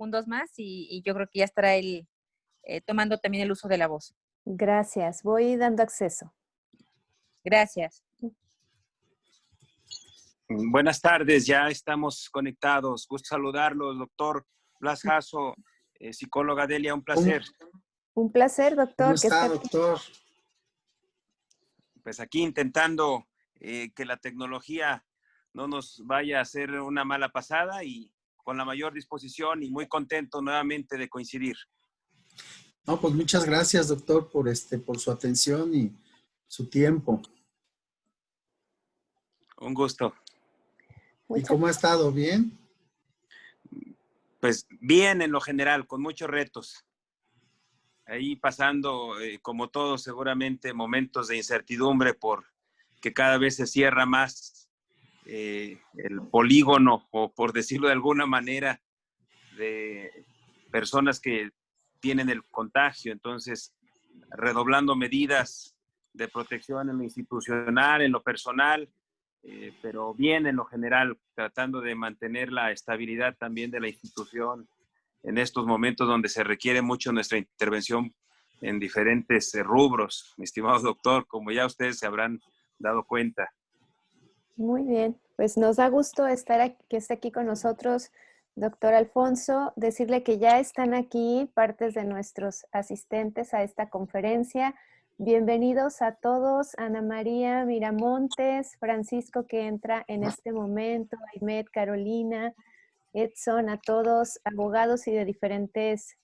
segundos más y yo creo que ya estará él tomando también el uso de la voz. Gracias. Voy dando acceso. Gracias. Buenas tardes, ya estamos conectados. Gusto saludarlos, doctor Blas Jasso, psicóloga Delia, un placer. Un placer, doctor. ¿Cómo está, doctor? Pues aquí intentando que la tecnología no nos vaya a hacer una mala pasada y con la mayor disposición y muy contento nuevamente de coincidir. No, pues muchas gracias, doctor, por su atención y su tiempo. Un gusto. ¿Y cómo ha estado? ¿Bien? Pues bien en lo general, con muchos retos. Ahí pasando, como todos, seguramente momentos de incertidumbre porque cada vez se cierra más el polígono, o por decirlo de alguna manera, de personas que tienen el contagio. Entonces, redoblando medidas de protección en lo institucional, en lo personal, pero bien en lo general, tratando de mantener la estabilidad también de la institución en estos momentos donde se requiere mucho nuestra intervención en diferentes rubros, mi estimado doctor, como ya ustedes se habrán dado cuenta. Muy bien, pues nos da gusto que esté aquí con nosotros, doctor Alfonso, decirle que ya están aquí partes de nuestros asistentes a esta conferencia. Bienvenidos a todos, Ana María Miramontes, Francisco que entra en este momento, Aymed, Carolina, Edson, a todos, abogados y de diferentes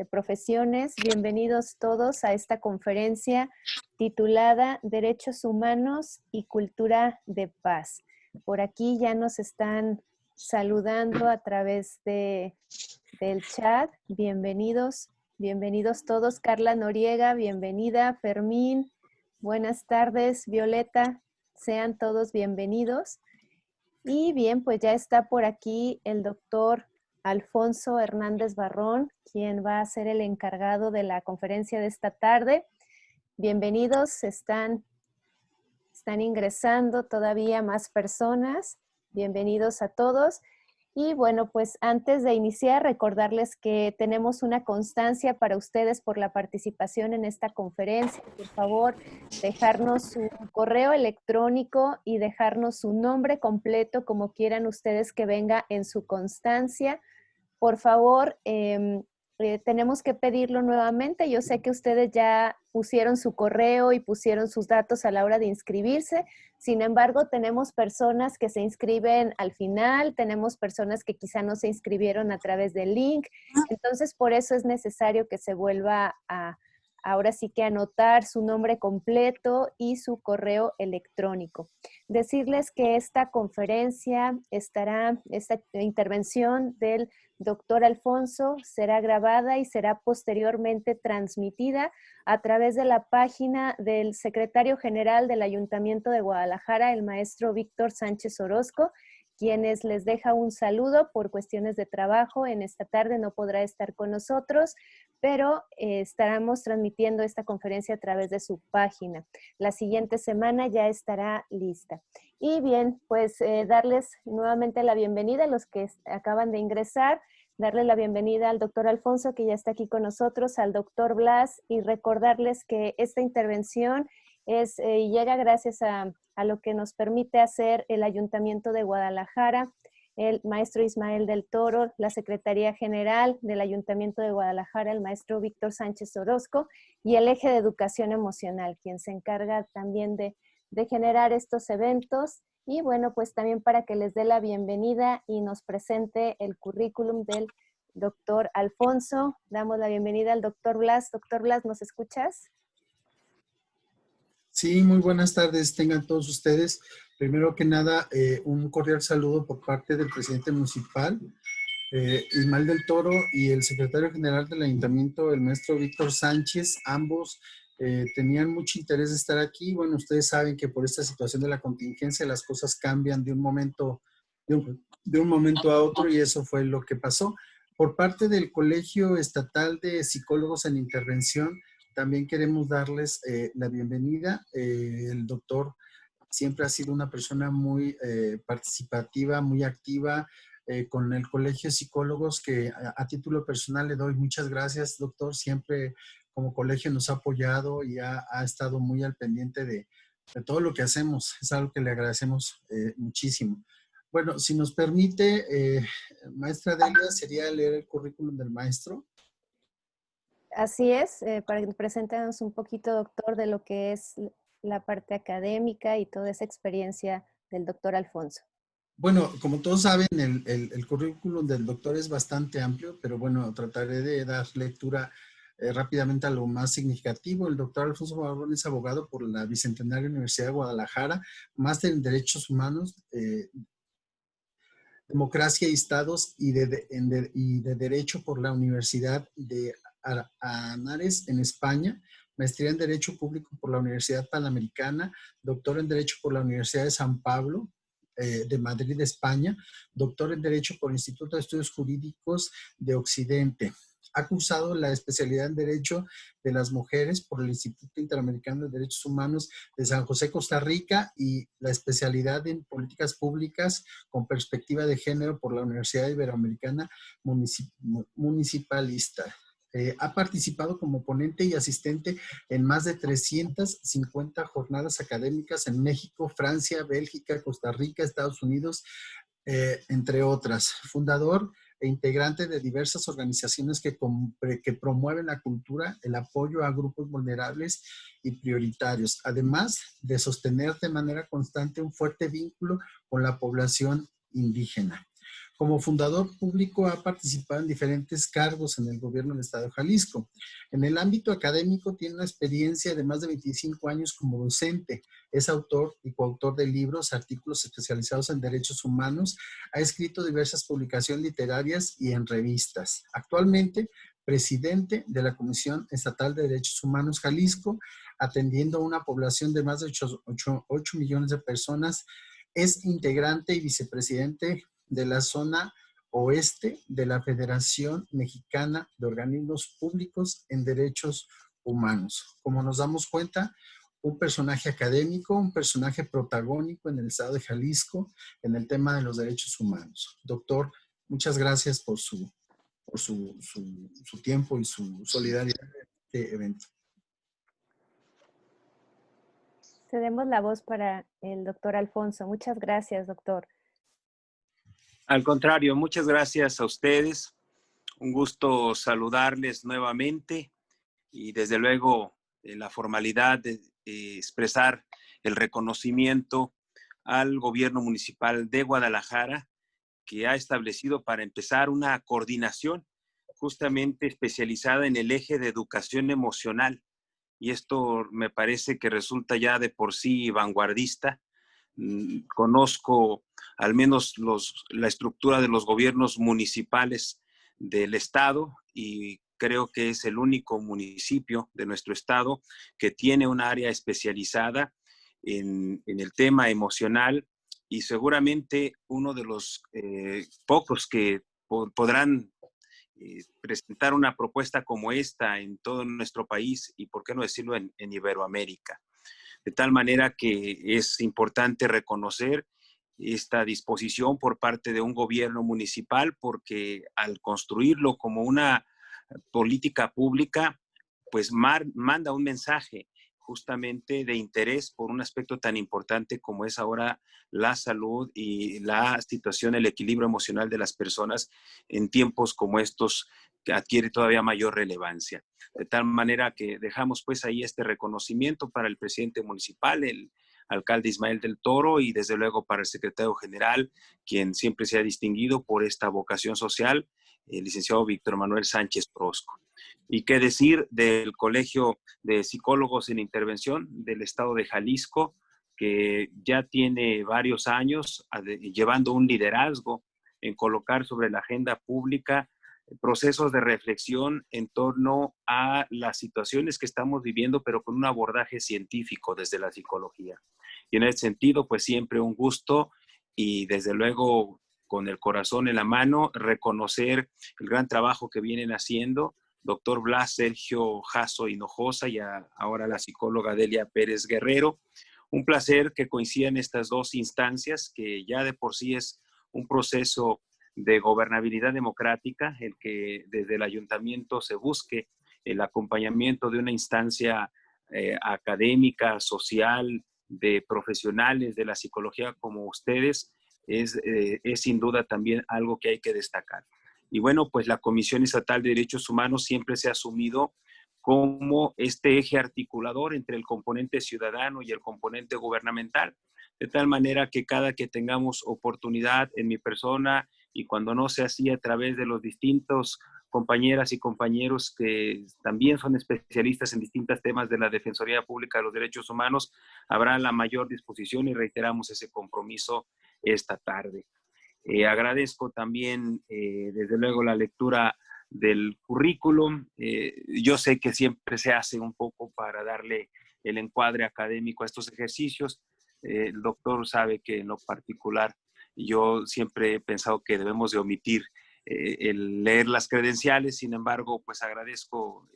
profesiones. Bienvenidos todos a esta conferencia titulada Derechos Humanos y Cultura de Paz. Por aquí ya nos están saludando a través del chat. Bienvenidos, bienvenidos todos. Carla Noriega, bienvenida. Fermín, buenas tardes. Violeta, sean todos bienvenidos. Y bien, pues ya está por aquí el doctor Alfonso Hernández Barrón, quien va a ser el encargado de la conferencia de esta tarde. Bienvenidos, están ingresando todavía más personas. Bienvenidos a todos. Y bueno, pues antes de iniciar, recordarles que tenemos una constancia para ustedes por la participación en esta conferencia. Por favor, dejarnos su correo electrónico y dejarnos su nombre completo, como quieran ustedes que venga en su constancia. Por favor, tenemos que pedirlo nuevamente. Yo sé que ustedes ya pusieron su correo y pusieron sus datos a la hora de inscribirse. Sin embargo, tenemos personas que se inscriben al final, tenemos personas que quizá no se inscribieron a través del link. Entonces, por eso es necesario que se vuelva ahora sí que anotar su nombre completo y su correo electrónico. Decirles que esta conferencia esta intervención del doctor Alfonso será grabada y será posteriormente transmitida a través de la página del secretario general del Ayuntamiento de Guadalajara, el maestro Víctor Sánchez Orozco, quienes les deja un saludo por cuestiones de trabajo. En esta tarde no podrá estar con nosotros, pero estaremos transmitiendo esta conferencia a través de su página. La siguiente semana ya estará lista. Y bien, pues darles nuevamente la bienvenida a los que acaban de ingresar, darle la bienvenida al doctor Alfonso, que ya está aquí con nosotros, al doctor Blas, y recordarles que esta intervención llega gracias a lo que nos permite hacer el Ayuntamiento de Guadalajara, el maestro Ismael del Toro, la Secretaría General del Ayuntamiento de Guadalajara, el maestro Víctor Sánchez Orozco, y el Eje de Educación Emocional, quien se encarga también de generar estos eventos. Y bueno, pues también para que les dé la bienvenida y nos presente el currículum del doctor Alfonso, damos la bienvenida al doctor Blas. Doctor Blas, ¿nos escuchas? Sí, muy buenas tardes tengan todos ustedes. Primero que nada, un cordial saludo por parte del presidente municipal, Ismael del Toro, y el secretario general del ayuntamiento, el maestro Víctor Sánchez. Ambos tenían mucho interés de estar aquí. Bueno, ustedes saben que por esta situación de la contingencia las cosas cambian de un momento a otro, y eso fue lo que pasó. Por parte del Colegio Estatal de Psicólogos en Intervención, también queremos darles la bienvenida. El doctor siempre ha sido una persona muy participativa, muy activa, con el Colegio de Psicólogos, que a título personal le doy muchas gracias, doctor. Siempre como colegio nos ha apoyado y ha estado muy al pendiente de todo lo que hacemos. Es algo que le agradecemos muchísimo. Bueno, si nos permite, maestra Delia, sería leer el currículum del maestro. Así es, para que preséntanos un poquito, doctor, de lo que es la parte académica y toda esa experiencia del doctor Alfonso. Bueno, como todos saben, el currículum del doctor es bastante amplio, pero bueno, trataré de dar lectura rápidamente a lo más significativo. El doctor Alfonso Barrón es abogado por la Bicentenaria Universidad de Guadalajara, máster en Derechos Humanos, Democracia y Estados y de Derecho por la Universidad de Anares en España, maestría en Derecho Público por la Universidad Panamericana, doctor en Derecho por la Universidad de San Pablo, de Madrid, España, doctor en Derecho por el Instituto de Estudios Jurídicos de Occidente. Ha cursado la especialidad en Derecho de las Mujeres por el Instituto Interamericano de Derechos Humanos de San José, Costa Rica, y la especialidad en Políticas Públicas con Perspectiva de Género por la Universidad Iberoamericana Municipalista. Ha participado como ponente y asistente en más de 350 jornadas académicas en México, Francia, Bélgica, Costa Rica, Estados Unidos, entre otras. Fundador e integrante de diversas organizaciones que promueven la cultura, el apoyo a grupos vulnerables y prioritarios, además de sostener de manera constante un fuerte vínculo con la población indígena. Como fundador público ha participado en diferentes cargos en el gobierno del Estado de Jalisco. En el ámbito académico tiene una experiencia de más de 25 años como docente. Es autor y coautor de libros, artículos especializados en derechos humanos. Ha escrito diversas publicaciones literarias y en revistas. Actualmente, presidente de la Comisión Estatal de Derechos Humanos Jalisco, atendiendo a una población de más de 8 millones de personas. Es integrante y vicepresidente de la zona oeste de la Federación Mexicana de Organismos Públicos en Derechos Humanos. Como nos damos cuenta, un personaje académico, un personaje protagónico en el estado de Jalisco en el tema de los derechos humanos. Doctor, muchas gracias por su tiempo y su solidaridad en este evento. Cedemos la voz para el doctor Alfonso. Muchas gracias, doctor. Al contrario, muchas gracias a ustedes. Un gusto saludarles nuevamente y desde luego la formalidad de expresar el reconocimiento al gobierno municipal de Guadalajara, que ha establecido para empezar una coordinación justamente especializada en el eje de educación emocional. Y esto me parece que resulta ya de por sí vanguardista. Conozco al menos la estructura de los gobiernos municipales del estado y creo que es el único municipio de nuestro estado que tiene un área especializada en el tema emocional y seguramente uno de los pocos que podrán presentar una propuesta como esta en todo nuestro país y, por qué no decirlo, en Iberoamérica. De tal manera que es importante reconocer esta disposición por parte de un gobierno municipal, porque al construirlo como una política pública, pues manda un mensaje justamente de interés por un aspecto tan importante como es ahora la salud y la situación, el equilibrio emocional de las personas en tiempos como estos que adquiere todavía mayor relevancia. De tal manera que dejamos pues ahí este reconocimiento para el presidente municipal, el alcalde Ismael del Toro, y desde luego para el secretario general, quien siempre se ha distinguido por esta vocación social, el licenciado Víctor Manuel Sánchez Orozco. Y qué decir del Colegio de Psicólogos en Intervención del Estado de Jalisco, que ya tiene varios años llevando un liderazgo en colocar sobre la agenda pública procesos de reflexión en torno a las situaciones que estamos viviendo, pero con un abordaje científico desde la psicología. Y en ese sentido, pues siempre un gusto y desde luego con el corazón en la mano, reconocer el gran trabajo que vienen haciendo doctor Blas Sergio Jasso Hinojosa y ahora la psicóloga Delia Pérez Guerrero. Un placer que coincidan estas dos instancias, que ya de por sí es un proceso de gobernabilidad democrática, el que desde el ayuntamiento se busque el acompañamiento de una instancia académica, social, de profesionales de la psicología como ustedes, es sin duda también algo que hay que destacar. Y bueno, pues la Comisión Estatal de Derechos Humanos siempre se ha asumido como este eje articulador entre el componente ciudadano y el componente gubernamental, de tal manera que cada que tengamos oportunidad en mi persona y cuando no sea así a través de los distintos compañeras y compañeros que también son especialistas en distintos temas de la Defensoría Pública de los Derechos Humanos, habrá la mayor disposición y reiteramos ese compromiso esta tarde. Agradezco también, desde luego, la lectura del currículum. Yo sé que siempre se hace un poco para darle el encuadre académico a estos ejercicios. El doctor sabe que en lo particular yo siempre he pensado que debemos de omitir el leer las credenciales. Sin embargo, pues agradezco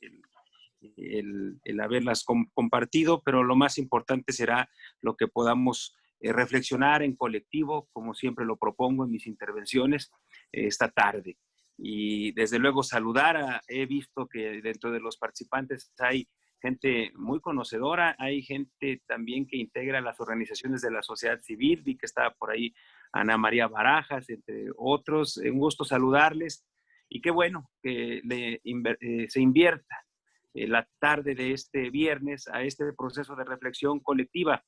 el haberlas compartido, pero lo más importante será lo que podamos reflexionar en colectivo, como siempre lo propongo en mis intervenciones esta tarde. Y desde luego he visto que dentro de los participantes hay gente muy conocedora, hay gente también que integra las organizaciones de la sociedad civil, vi que estaba por ahí Ana María Barajas, entre otros. Un gusto saludarles y qué bueno que se invierta la tarde de este viernes a este proceso de reflexión colectiva,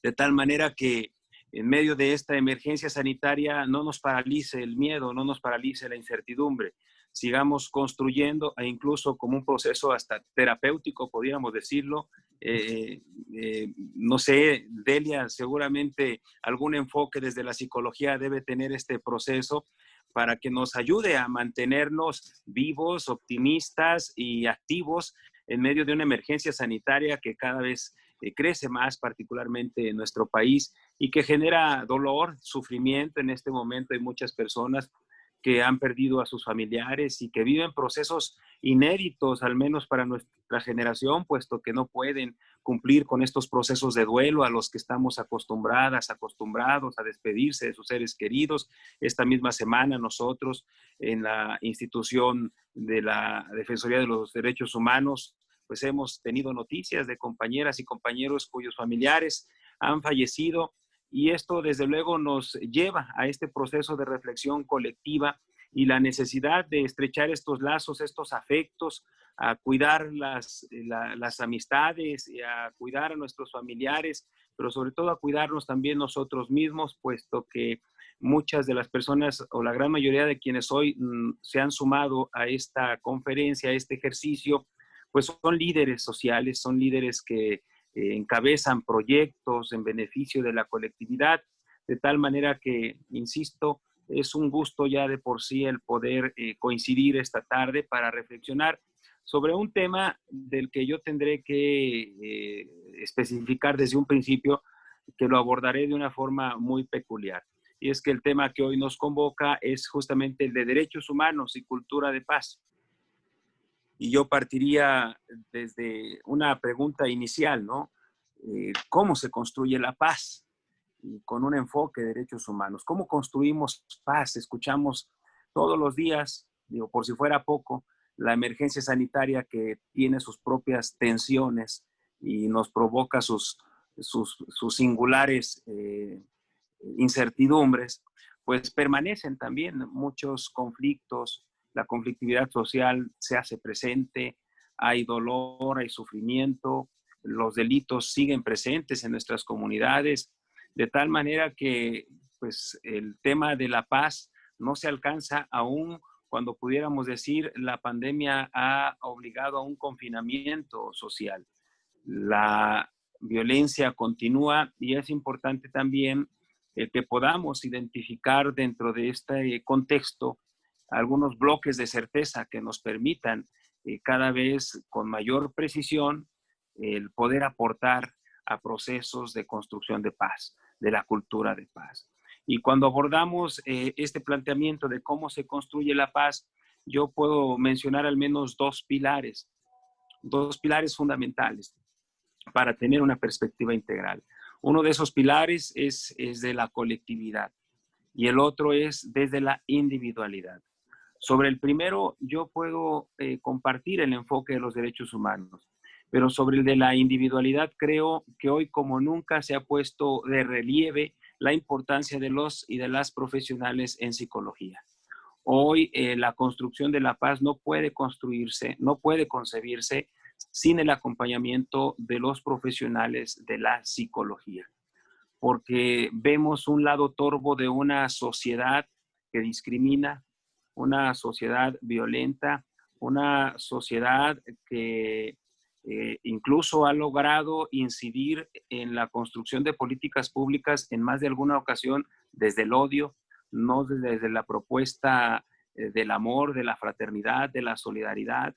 de tal manera que en medio de esta emergencia sanitaria no nos paralice el miedo, no nos paralice la incertidumbre. Sigamos construyendo, e incluso como un proceso hasta terapéutico, podríamos decirlo. No sé, Delia, seguramente algún enfoque desde la psicología debe tener este proceso para que nos ayude a mantenernos vivos, optimistas y activos en medio de una emergencia sanitaria que cada vez crece más, particularmente en nuestro país, y que genera dolor, sufrimiento. En este momento hay muchas personas que han perdido a sus familiares y que viven procesos inéditos, al menos para nuestra generación, puesto que no pueden cumplir con estos procesos de duelo a los que estamos acostumbrados a despedirse de sus seres queridos. Esta misma semana nosotros en la institución de la Defensoría de los Derechos Humanos pues hemos tenido noticias de compañeras y compañeros cuyos familiares han fallecido, y esto desde luego nos lleva a este proceso de reflexión colectiva y la necesidad de estrechar estos lazos, estos afectos, a cuidar las amistades, y a cuidar a nuestros familiares, pero sobre todo a cuidarnos también nosotros mismos, puesto que muchas de las personas o la gran mayoría de quienes hoy se han sumado a esta conferencia, a este ejercicio, pues son líderes sociales, son líderes que encabezan proyectos en beneficio de la colectividad, de tal manera que, insisto, es un gusto ya de por sí el poder coincidir esta tarde para reflexionar sobre un tema del que yo tendré que especificar desde un principio, que lo abordaré de una forma muy peculiar. Y es que el tema que hoy nos convoca es justamente el de derechos humanos y cultura de paz. Y yo partiría desde una pregunta inicial, ¿no? ¿Cómo se construye la paz? Y con un enfoque de derechos humanos. ¿Cómo construimos paz? Escuchamos todos los días, digo, por si fuera poco, la emergencia sanitaria que tiene sus propias tensiones y nos provoca sus singulares incertidumbres, pues permanecen también muchos conflictos. La conflictividad social se hace presente, hay dolor, hay sufrimiento, los delitos siguen presentes en nuestras comunidades, de tal manera que pues, el tema de la paz no se alcanza aún cuando pudiéramos decir la pandemia ha obligado a un confinamiento social. La violencia continúa y es importante también que podamos identificar dentro de este contexto algunos bloques de certeza que nos permitan cada vez con mayor precisión el poder aportar a procesos de construcción de paz, de la cultura de paz. Y cuando abordamos este planteamiento de cómo se construye la paz, yo puedo mencionar al menos dos pilares fundamentales para tener una perspectiva integral. Uno de esos pilares es de la colectividad. y el otro es desde la individualidad. Sobre el primero, yo puedo compartir el enfoque de los derechos humanos, pero sobre el de la individualidad creo que hoy como nunca se ha puesto de relieve la importancia de los y de las profesionales en psicología. Hoy la construcción de la paz no puede construirse, no puede concebirse sin el acompañamiento de los profesionales de la psicología, porque vemos un lado torvo de una sociedad que discrimina, una sociedad violenta, una sociedad que incluso ha logrado incidir en la construcción de políticas públicas en más de alguna ocasión desde el odio, no desde la propuesta del amor, de la fraternidad, de la solidaridad.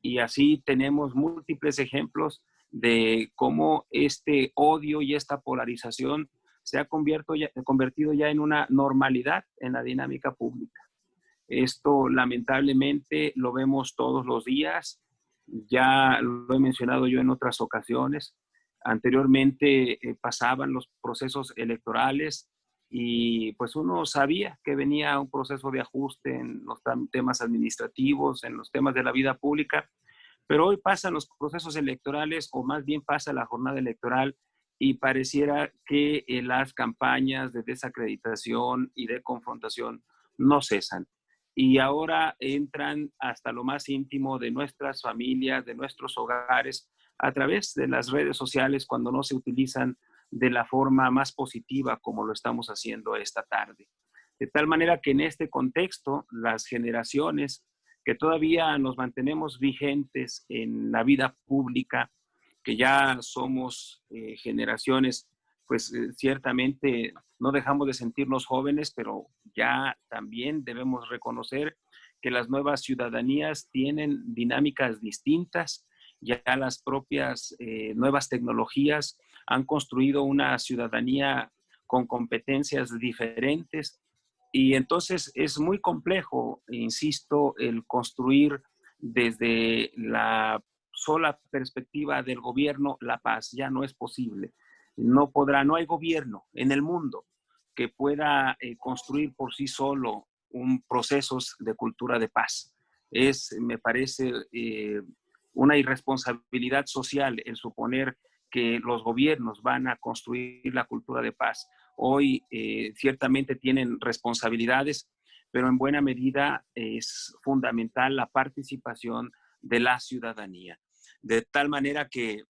Y así tenemos múltiples ejemplos de cómo este odio y esta polarización se ha convertido ya en una normalidad en la dinámica pública. Esto lamentablemente lo vemos todos los días, ya lo he mencionado yo en otras ocasiones. Anteriormente pasaban los procesos electorales y pues uno sabía que venía un proceso de ajuste en los temas administrativos, en los temas de la vida pública, pero hoy pasan los procesos electorales o más bien pasa la jornada electoral y pareciera que las campañas de desacreditación y de confrontación no cesan. Y ahora entran hasta lo más íntimo de nuestras familias, de nuestros hogares, a través de las redes sociales cuando no se utilizan de la forma más positiva como lo estamos haciendo esta tarde. De tal manera que en este contexto, las generaciones que todavía nos mantenemos vigentes en la vida pública, que ya somos generaciones, pues ciertamente no dejamos de sentirnos jóvenes, pero ya también debemos reconocer que las nuevas ciudadanías tienen dinámicas distintas, ya las propias nuevas tecnologías han construido una ciudadanía con competencias diferentes y entonces es muy complejo, insisto, el construir desde la sola perspectiva del gobierno la paz. Ya no es posible. No hay gobierno en el mundo que pueda construir por sí solo procesos de cultura de paz. Me parece, una irresponsabilidad social el suponer que los gobiernos van a construir la cultura de paz. Hoy ciertamente tienen responsabilidades, pero en buena medida es fundamental la participación de la ciudadanía. De tal manera que,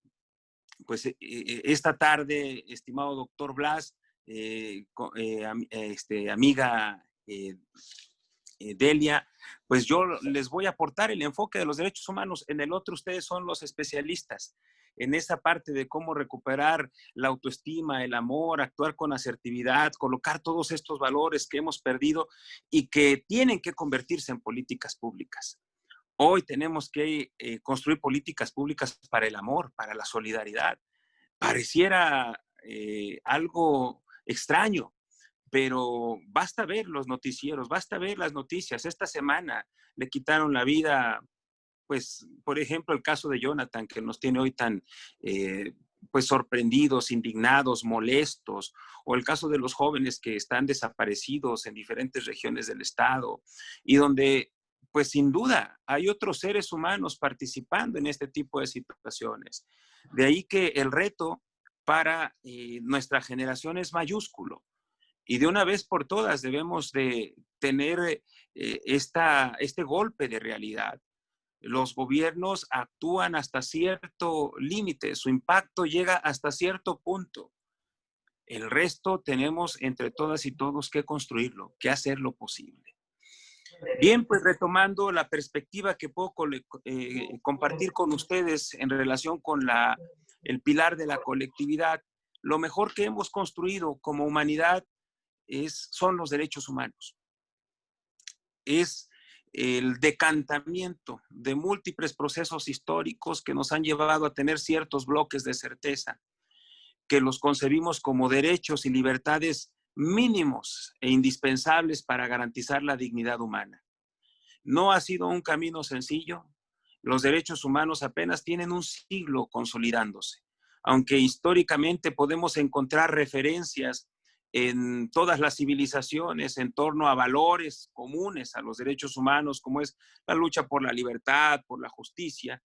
pues, esta tarde, estimado doctor Blas, amiga Delia, pues yo les voy a aportar el enfoque de los derechos humanos. En el otro, ustedes son los especialistas en esa parte de cómo recuperar la autoestima, el amor, actuar con asertividad, colocar todos estos valores que hemos perdido y que tienen que convertirse en políticas públicas. Hoy tenemos que construir políticas públicas para el amor, para la solidaridad. Pareciera algo extraño, pero basta ver los noticieros, basta ver las noticias. Esta semana le quitaron la vida, pues, por ejemplo, el caso de Jonathan, que nos tiene hoy tan pues sorprendidos, indignados, molestos, o el caso de los jóvenes que están desaparecidos en diferentes regiones del estado y donde pues sin duda hay otros seres humanos participando en este tipo de situaciones. De ahí que el reto para nuestra generación es mayúsculo. Y de una vez por todas debemos de tener este golpe de realidad. Los gobiernos actúan hasta cierto límite, su impacto llega hasta cierto punto. El resto tenemos entre todas y todos que construirlo, que hacerlo posible. Bien, pues retomando la perspectiva que puedo compartir con ustedes en relación con el pilar de la colectividad, lo mejor que hemos construido como humanidad son los derechos humanos. Es el decantamiento de múltiples procesos históricos que nos han llevado a tener ciertos bloques de certeza, que los concebimos como derechos y libertades mínimos e indispensables para garantizar la dignidad humana. No ha sido un camino sencillo. Los derechos humanos apenas tienen un siglo consolidándose, aunque históricamente podemos encontrar referencias en todas las civilizaciones en torno a valores comunes a los derechos humanos, como es la lucha por la libertad, por la justicia.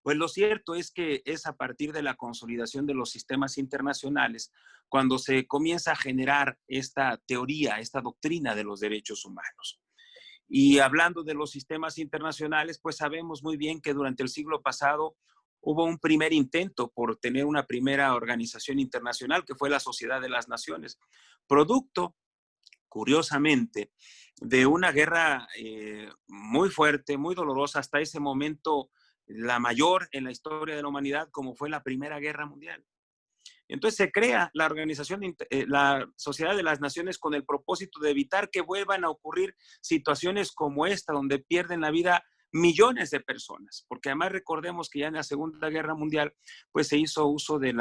Pues lo cierto es que es a partir de la consolidación de los sistemas internacionales cuando se comienza a generar esta teoría, esta doctrina de los derechos humanos. Y hablando de los sistemas internacionales, pues sabemos muy bien que durante el siglo pasado hubo un primer intento por tener una primera organización internacional, que fue la Sociedad de las Naciones, producto, curiosamente, de una guerra muy fuerte, muy dolorosa, hasta ese momento la mayor en la historia de la humanidad, como fue la Primera Guerra Mundial. Entonces se crea la la Sociedad de las Naciones con el propósito de evitar que vuelvan a ocurrir situaciones como esta, donde pierden la vida millones de personas, porque además recordemos que ya en la Segunda Guerra Mundial pues se hizo uso de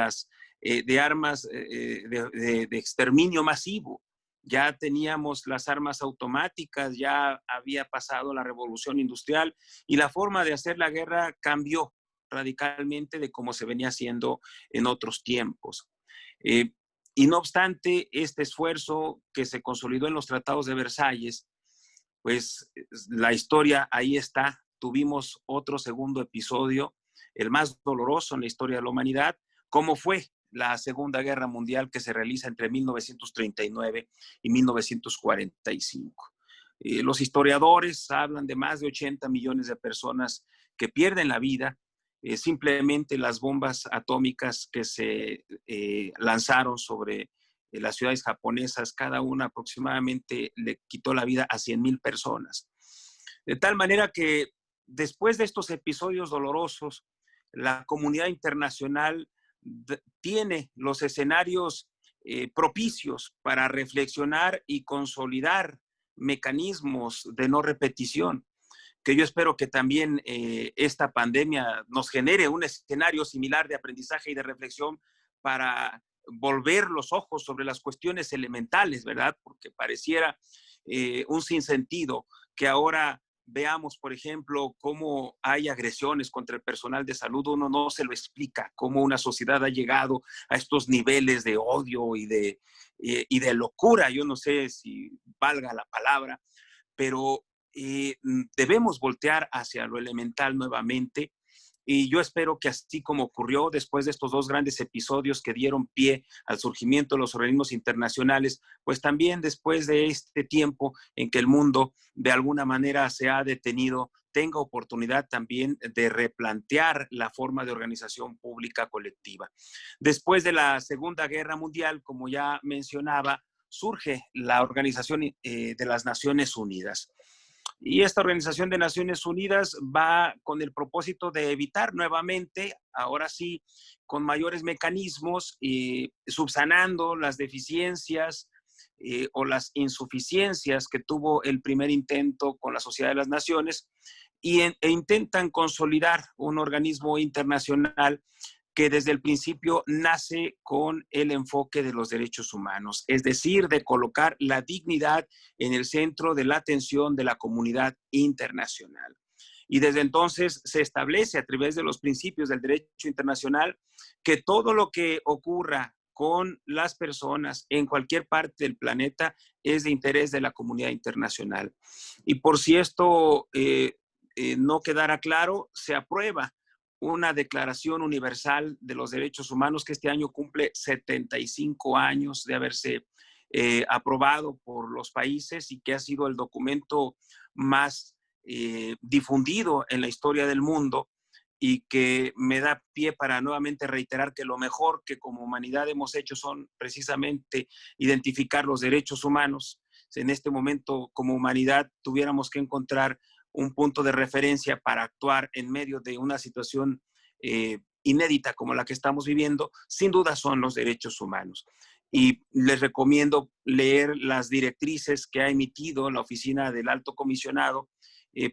de armas de exterminio masivo. Ya teníamos las armas automáticas, ya había pasado la revolución industrial y la forma de hacer la guerra cambió radicalmente de cómo se venía haciendo en otros tiempos. Y no obstante, este esfuerzo que se consolidó en los tratados de Versalles, pues la historia ahí está. Tuvimos otro segundo episodio, el más doloroso en la historia de la humanidad, como fue la Segunda Guerra Mundial, que se realiza entre 1939 y 1945. Los historiadores hablan de más de 80 millones de personas que pierden la vida. Simplemente las bombas atómicas que se lanzaron sobre las ciudades japonesas, cada una aproximadamente le quitó la vida a 100,000 personas. De tal manera que después de estos episodios dolorosos, la comunidad internacional tiene los escenarios propicios para reflexionar y consolidar mecanismos de no repetición, que yo espero que también esta pandemia nos genere un escenario similar de aprendizaje y de reflexión para volver los ojos sobre las cuestiones elementales, ¿verdad? Porque pareciera un sinsentido que ahora veamos, por ejemplo, cómo hay agresiones contra el personal de salud. Uno no se lo explica, cómo una sociedad ha llegado a estos niveles de odio y de locura. Yo no sé si valga la palabra, pero debemos voltear hacia lo elemental nuevamente. Y yo espero que así como ocurrió después de estos dos grandes episodios que dieron pie al surgimiento de los organismos internacionales, pues también después de este tiempo en que el mundo de alguna manera se ha detenido, tenga oportunidad también de replantear la forma de organización pública colectiva. Después de la Segunda Guerra Mundial, como ya mencionaba, surge la Organización de las Naciones Unidas. Y esta Organización de Naciones Unidas va con el propósito de evitar nuevamente, ahora sí, con mayores mecanismos, subsanando las deficiencias o las insuficiencias que tuvo el primer intento con la Sociedad de las Naciones, e intentan consolidar un organismo internacional que desde el principio nace con el enfoque de los derechos humanos, es decir, de colocar la dignidad en el centro de la atención de la comunidad internacional. Y desde entonces se establece a través de los principios del derecho internacional que todo lo que ocurra con las personas en cualquier parte del planeta es de interés de la comunidad internacional. Y por si esto no quedara claro, se aprueba una Declaración Universal de los Derechos Humanos que este año cumple 75 años de haberse aprobado por los países y que ha sido el documento más difundido en la historia del mundo, y que me da pie para nuevamente reiterar que lo mejor que como humanidad hemos hecho son precisamente identificar los derechos humanos. En este momento, como humanidad, tuviéramos que encontrar un punto de referencia para actuar en medio de una situación inédita como la que estamos viviendo, sin duda son los derechos humanos. Y les recomiendo leer las directrices que ha emitido la Oficina del Alto Comisionado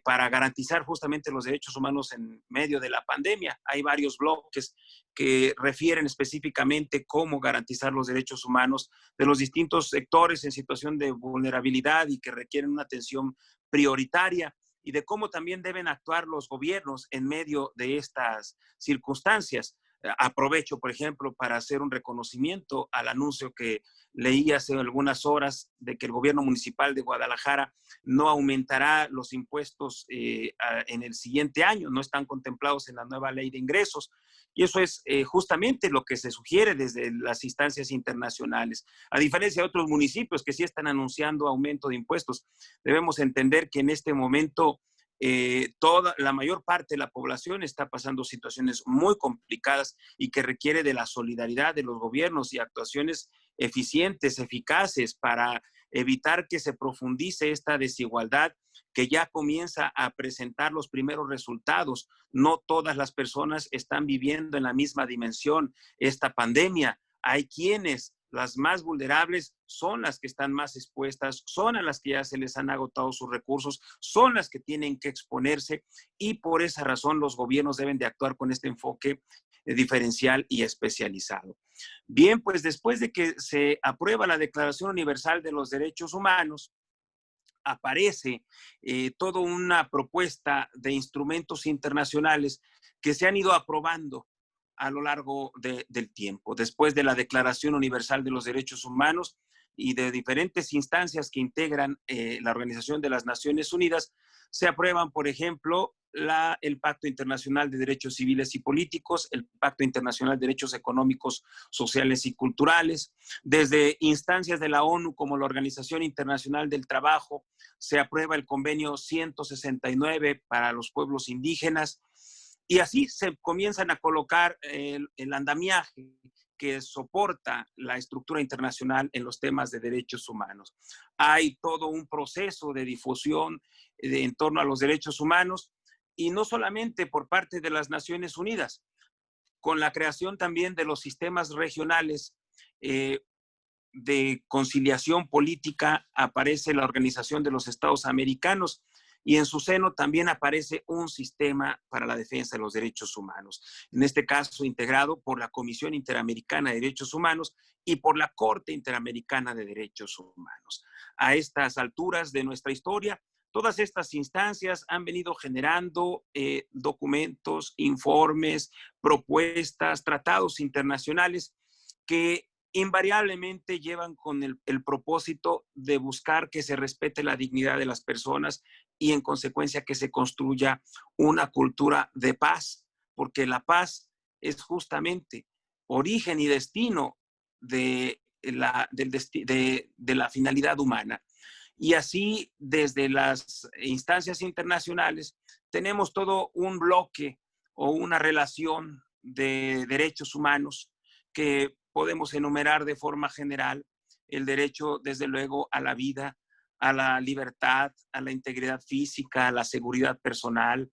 para garantizar justamente los derechos humanos en medio de la pandemia. Hay varios bloques que refieren específicamente cómo garantizar los derechos humanos de los distintos sectores en situación de vulnerabilidad y que requieren una atención prioritaria, y de cómo también deben actuar los gobiernos en medio de estas circunstancias. Aprovecho, por ejemplo, para hacer un reconocimiento al anuncio que leí hace algunas horas de que el gobierno municipal de Guadalajara no aumentará los impuestos en el siguiente año, no están contemplados en la nueva ley de ingresos. Y eso es justamente lo que se sugiere desde las instancias internacionales. A diferencia de otros municipios que sí están anunciando aumento de impuestos, debemos entender que en este momento la mayor parte de la población está pasando situaciones muy complicadas y que requiere de la solidaridad de los gobiernos y actuaciones eficientes, eficaces para evitar que se profundice esta desigualdad que ya comienza a presentar los primeros resultados. No todas las personas están viviendo en la misma dimensión esta pandemia. Hay quienes, las más vulnerables, son las que están más expuestas, son a las que ya se les han agotado sus recursos, son las que tienen que exponerse, y por esa razón los gobiernos deben de actuar con este enfoque diferencial y especializado. Bien, pues después de que se aprueba la Declaración Universal de los Derechos Humanos, aparece toda una propuesta de instrumentos internacionales que se han ido aprobando a lo largo del tiempo. Después de la Declaración Universal de los Derechos Humanos y de diferentes instancias que integran la Organización de las Naciones Unidas, se aprueban, por ejemplo, el Pacto Internacional de Derechos Civiles y Políticos, el Pacto Internacional de Derechos Económicos, Sociales y Culturales. Desde instancias de la ONU, como la Organización Internacional del Trabajo, se aprueba el Convenio 169 para los pueblos indígenas. Y así se comienzan a colocar el andamiaje que soporta la estructura internacional en los temas de derechos humanos. Hay todo un proceso de difusión en torno a los derechos humanos, y no solamente por parte de las Naciones Unidas, con la creación también de los sistemas regionales de conciliación política aparece la Organización de los Estados Americanos, y en su seno también aparece un sistema para la defensa de los derechos humanos, en este caso integrado por la Comisión Interamericana de Derechos Humanos y por la Corte Interamericana de Derechos Humanos. A estas alturas de nuestra historia, todas estas instancias han venido generando documentos, informes, propuestas, tratados internacionales que invariablemente llevan con el propósito de buscar que se respete la dignidad de las personas y en consecuencia que se construya una cultura de paz, porque la paz es justamente origen y destino de la finalidad humana. Y así, desde las instancias internacionales, tenemos todo un bloque o una relación de derechos humanos que podemos enumerar de forma general: el derecho, desde luego, a la vida, a la libertad, a la integridad física, a la seguridad personal,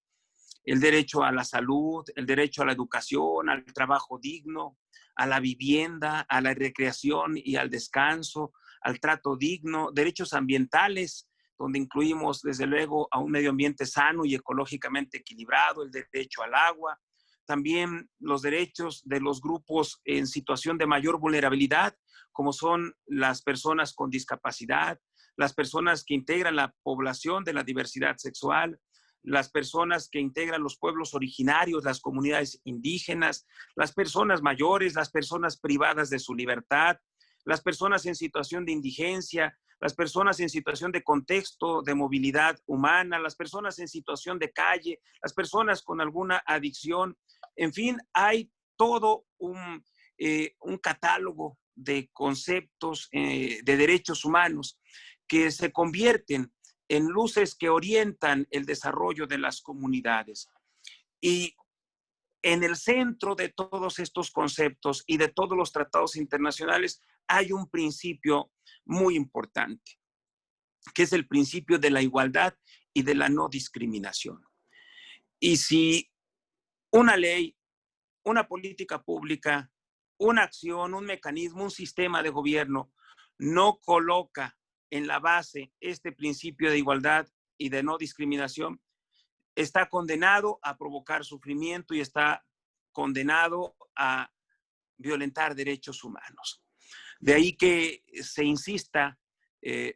el derecho a la salud, el derecho a la educación, al trabajo digno, a la vivienda, a la recreación y al descanso, al trato digno, derechos ambientales, donde incluimos desde luego a un medio ambiente sano y ecológicamente equilibrado, el derecho al agua, también los derechos de los grupos en situación de mayor vulnerabilidad, como son las personas con discapacidad, las personas que integran la población de la diversidad sexual, las personas que integran los pueblos originarios, las comunidades indígenas, las personas mayores, las personas privadas de su libertad, las personas en situación de indigencia, las personas en situación de contexto de movilidad humana, las personas en situación de calle, las personas con alguna adicción. En fin, hay todo un catálogo de conceptos de derechos humanos que se convierten en luces que orientan el desarrollo de las comunidades. Y en el centro de todos estos conceptos y de todos los tratados internacionales hay un principio muy importante, que es el principio de la igualdad y de la no discriminación. Y si una ley, una política pública, una acción, un mecanismo, un sistema de gobierno no coloca en la base este principio de igualdad y de no discriminación, está condenado a provocar sufrimiento y está condenado a violentar derechos humanos. De ahí que se insista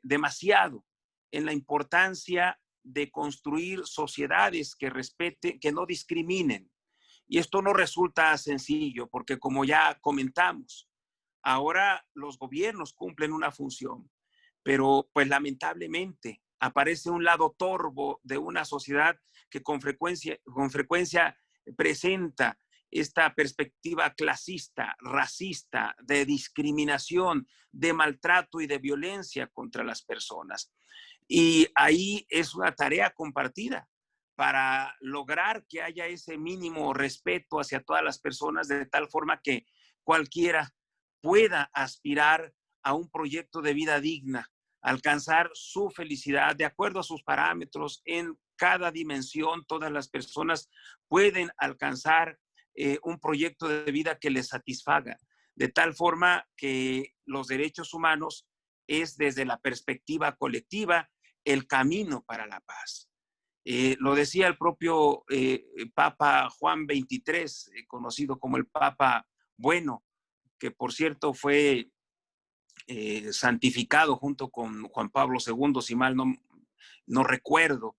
demasiado en la importancia de construir sociedades que respeten, que no discriminen. Y esto no resulta sencillo porque, como ya comentamos, ahora los gobiernos cumplen una función, pero pues lamentablemente aparece un lado torvo de una sociedad que con frecuencia presenta esta perspectiva clasista, racista, de discriminación, de maltrato y de violencia contra las personas. Y ahí es una tarea compartida para lograr que haya ese mínimo respeto hacia todas las personas, de tal forma que cualquiera pueda aspirar a un proyecto de vida digna, alcanzar su felicidad de acuerdo a sus parámetros. En cada dimensión, todas las personas pueden alcanzar un proyecto de vida que les satisfaga, de tal forma que los derechos humanos es, desde la perspectiva colectiva, el camino para la paz. Lo decía el propio Papa Juan XXIII, conocido como el Papa Bueno, que por cierto fue santificado junto con Juan Pablo II, si mal no recuerdo,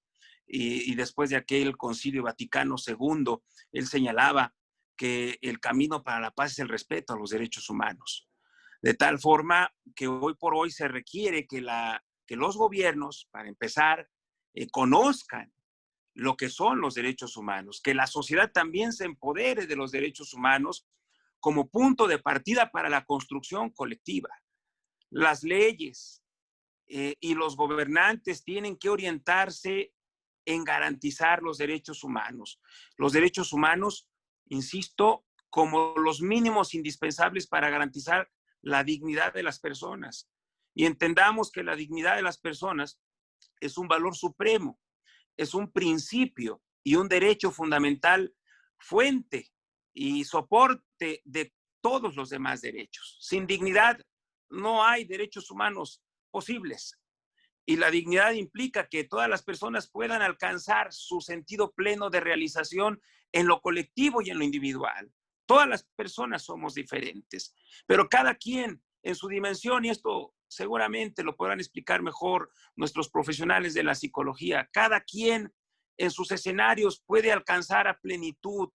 y después de aquel Concilio Vaticano II, él señalaba que el camino para la paz es el respeto a los derechos humanos. De tal forma que hoy por hoy se requiere que los gobiernos, para empezar, conozcan lo que son los derechos humanos, que la sociedad también se empodere de los derechos humanos como punto de partida para la construcción colectiva. Las leyes y los gobernantes tienen que orientarse en garantizar los derechos humanos. Los derechos humanos, insisto, como los mínimos indispensables para garantizar la dignidad de las personas. Y entendamos que la dignidad de las personas es un valor supremo, es un principio y un derecho fundamental, fuente y soporte de todos los demás derechos. Sin dignidad no hay derechos humanos posibles. Y la dignidad implica que todas las personas puedan alcanzar su sentido pleno de realización en lo colectivo y en lo individual. Todas las personas somos diferentes, pero cada quien en su dimensión, y esto seguramente lo podrán explicar mejor nuestros profesionales de la psicología, cada quien en sus escenarios puede alcanzar a plenitud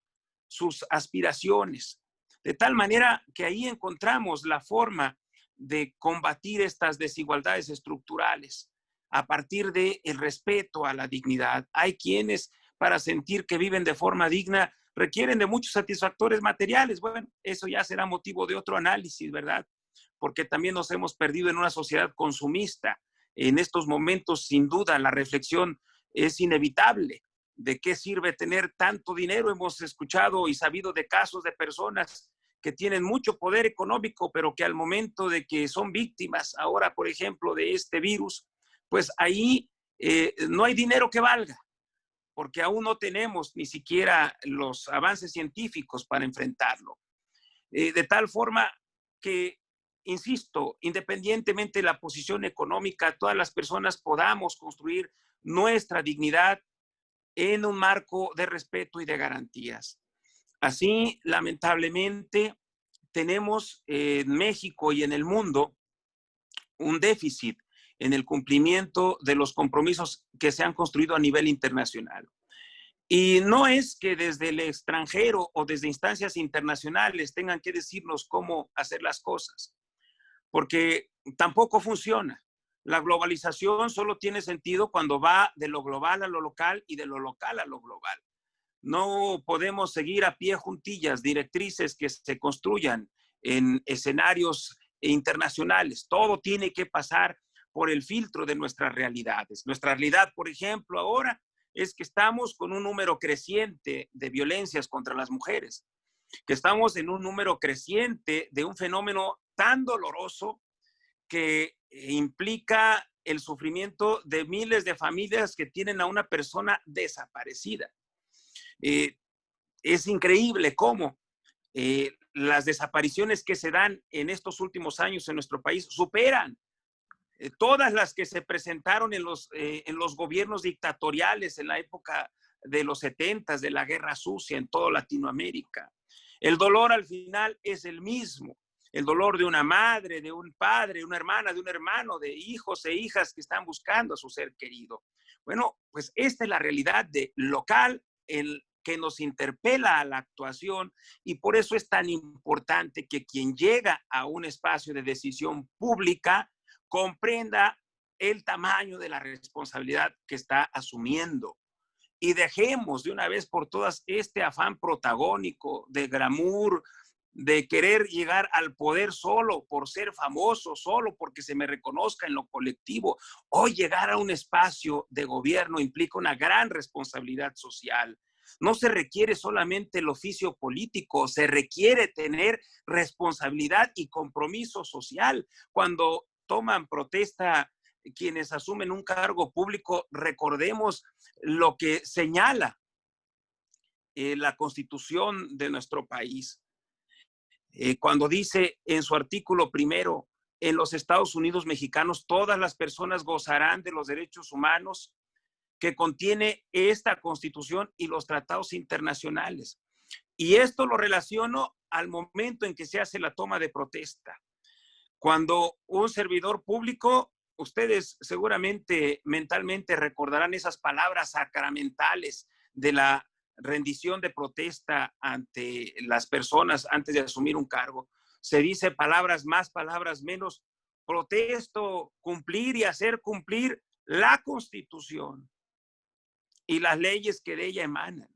sus aspiraciones, de tal manera que ahí encontramos la forma de combatir estas desigualdades estructurales a partir del respeto a la dignidad. Hay quienes, para sentir que viven de forma digna, requieren de muchos satisfactores materiales. Bueno, eso ya será motivo de otro análisis, ¿verdad? Porque también nos hemos perdido en una sociedad consumista. En estos momentos, sin duda, la reflexión es inevitable. ¿De qué sirve tener tanto dinero? Hemos escuchado y sabido de casos de personas que tienen mucho poder económico, pero que al momento de que son víctimas ahora, por ejemplo, de este virus, pues ahí no hay dinero que valga, porque aún no tenemos ni siquiera los avances científicos para enfrentarlo. De tal forma que, insisto, independientemente de la posición económica, todas las personas podamos construir nuestra dignidad en un marco de respeto y de garantías. Así, lamentablemente, tenemos en México y en el mundo un déficit en el cumplimiento de los compromisos que se han construido a nivel internacional. Y no es que desde el extranjero o desde instancias internacionales tengan que decirnos cómo hacer las cosas, porque tampoco funciona. La globalización solo tiene sentido cuando va de lo global a lo local y de lo local a lo global. No podemos seguir a pie juntillas directrices que se construyan en escenarios internacionales. Todo tiene que pasar por el filtro de nuestras realidades. Nuestra realidad, por ejemplo, ahora es que estamos con un número creciente de violencias contra las mujeres, que estamos en un número creciente de un fenómeno tan doloroso que implica el sufrimiento de miles de familias que tienen a una persona desaparecida. Es increíble cómo las desapariciones que se dan en estos últimos años en nuestro país superan todas las que se presentaron en los gobiernos dictatoriales en la época de los 70s, de la Guerra Sucia en toda Latinoamérica. El dolor al final es el mismo. El dolor de una madre, de un padre, de una hermana, de un hermano, de hijos e hijas que están buscando a su ser querido. Bueno, pues esta es la realidad de local, que nos interpela a la actuación, y por eso es tan importante que quien llega a un espacio de decisión pública comprenda el tamaño de la responsabilidad que está asumiendo. Y dejemos de una vez por todas este afán protagónico de glamour, de querer llegar al poder solo por ser famoso, solo porque se me reconozca en lo colectivo. Hoy llegar a un espacio de gobierno implica una gran responsabilidad social. No se requiere solamente el oficio político, se requiere tener responsabilidad y compromiso social. Cuando toman protesta quienes asumen un cargo público, recordemos lo que señala la Constitución de nuestro país. Cuando dice en su artículo primero, en los Estados Unidos mexicanos todas las personas gozarán de los derechos humanos que contiene esta Constitución y los tratados internacionales. Y esto lo relaciono al momento en que se hace la toma de protesta. Cuando un servidor público, ustedes seguramente mentalmente recordarán esas palabras sacramentales de la rendición de protesta ante las personas antes de asumir un cargo. Se dice palabras más, palabras menos. Protesto cumplir y hacer cumplir la Constitución y las leyes que de ella emanan.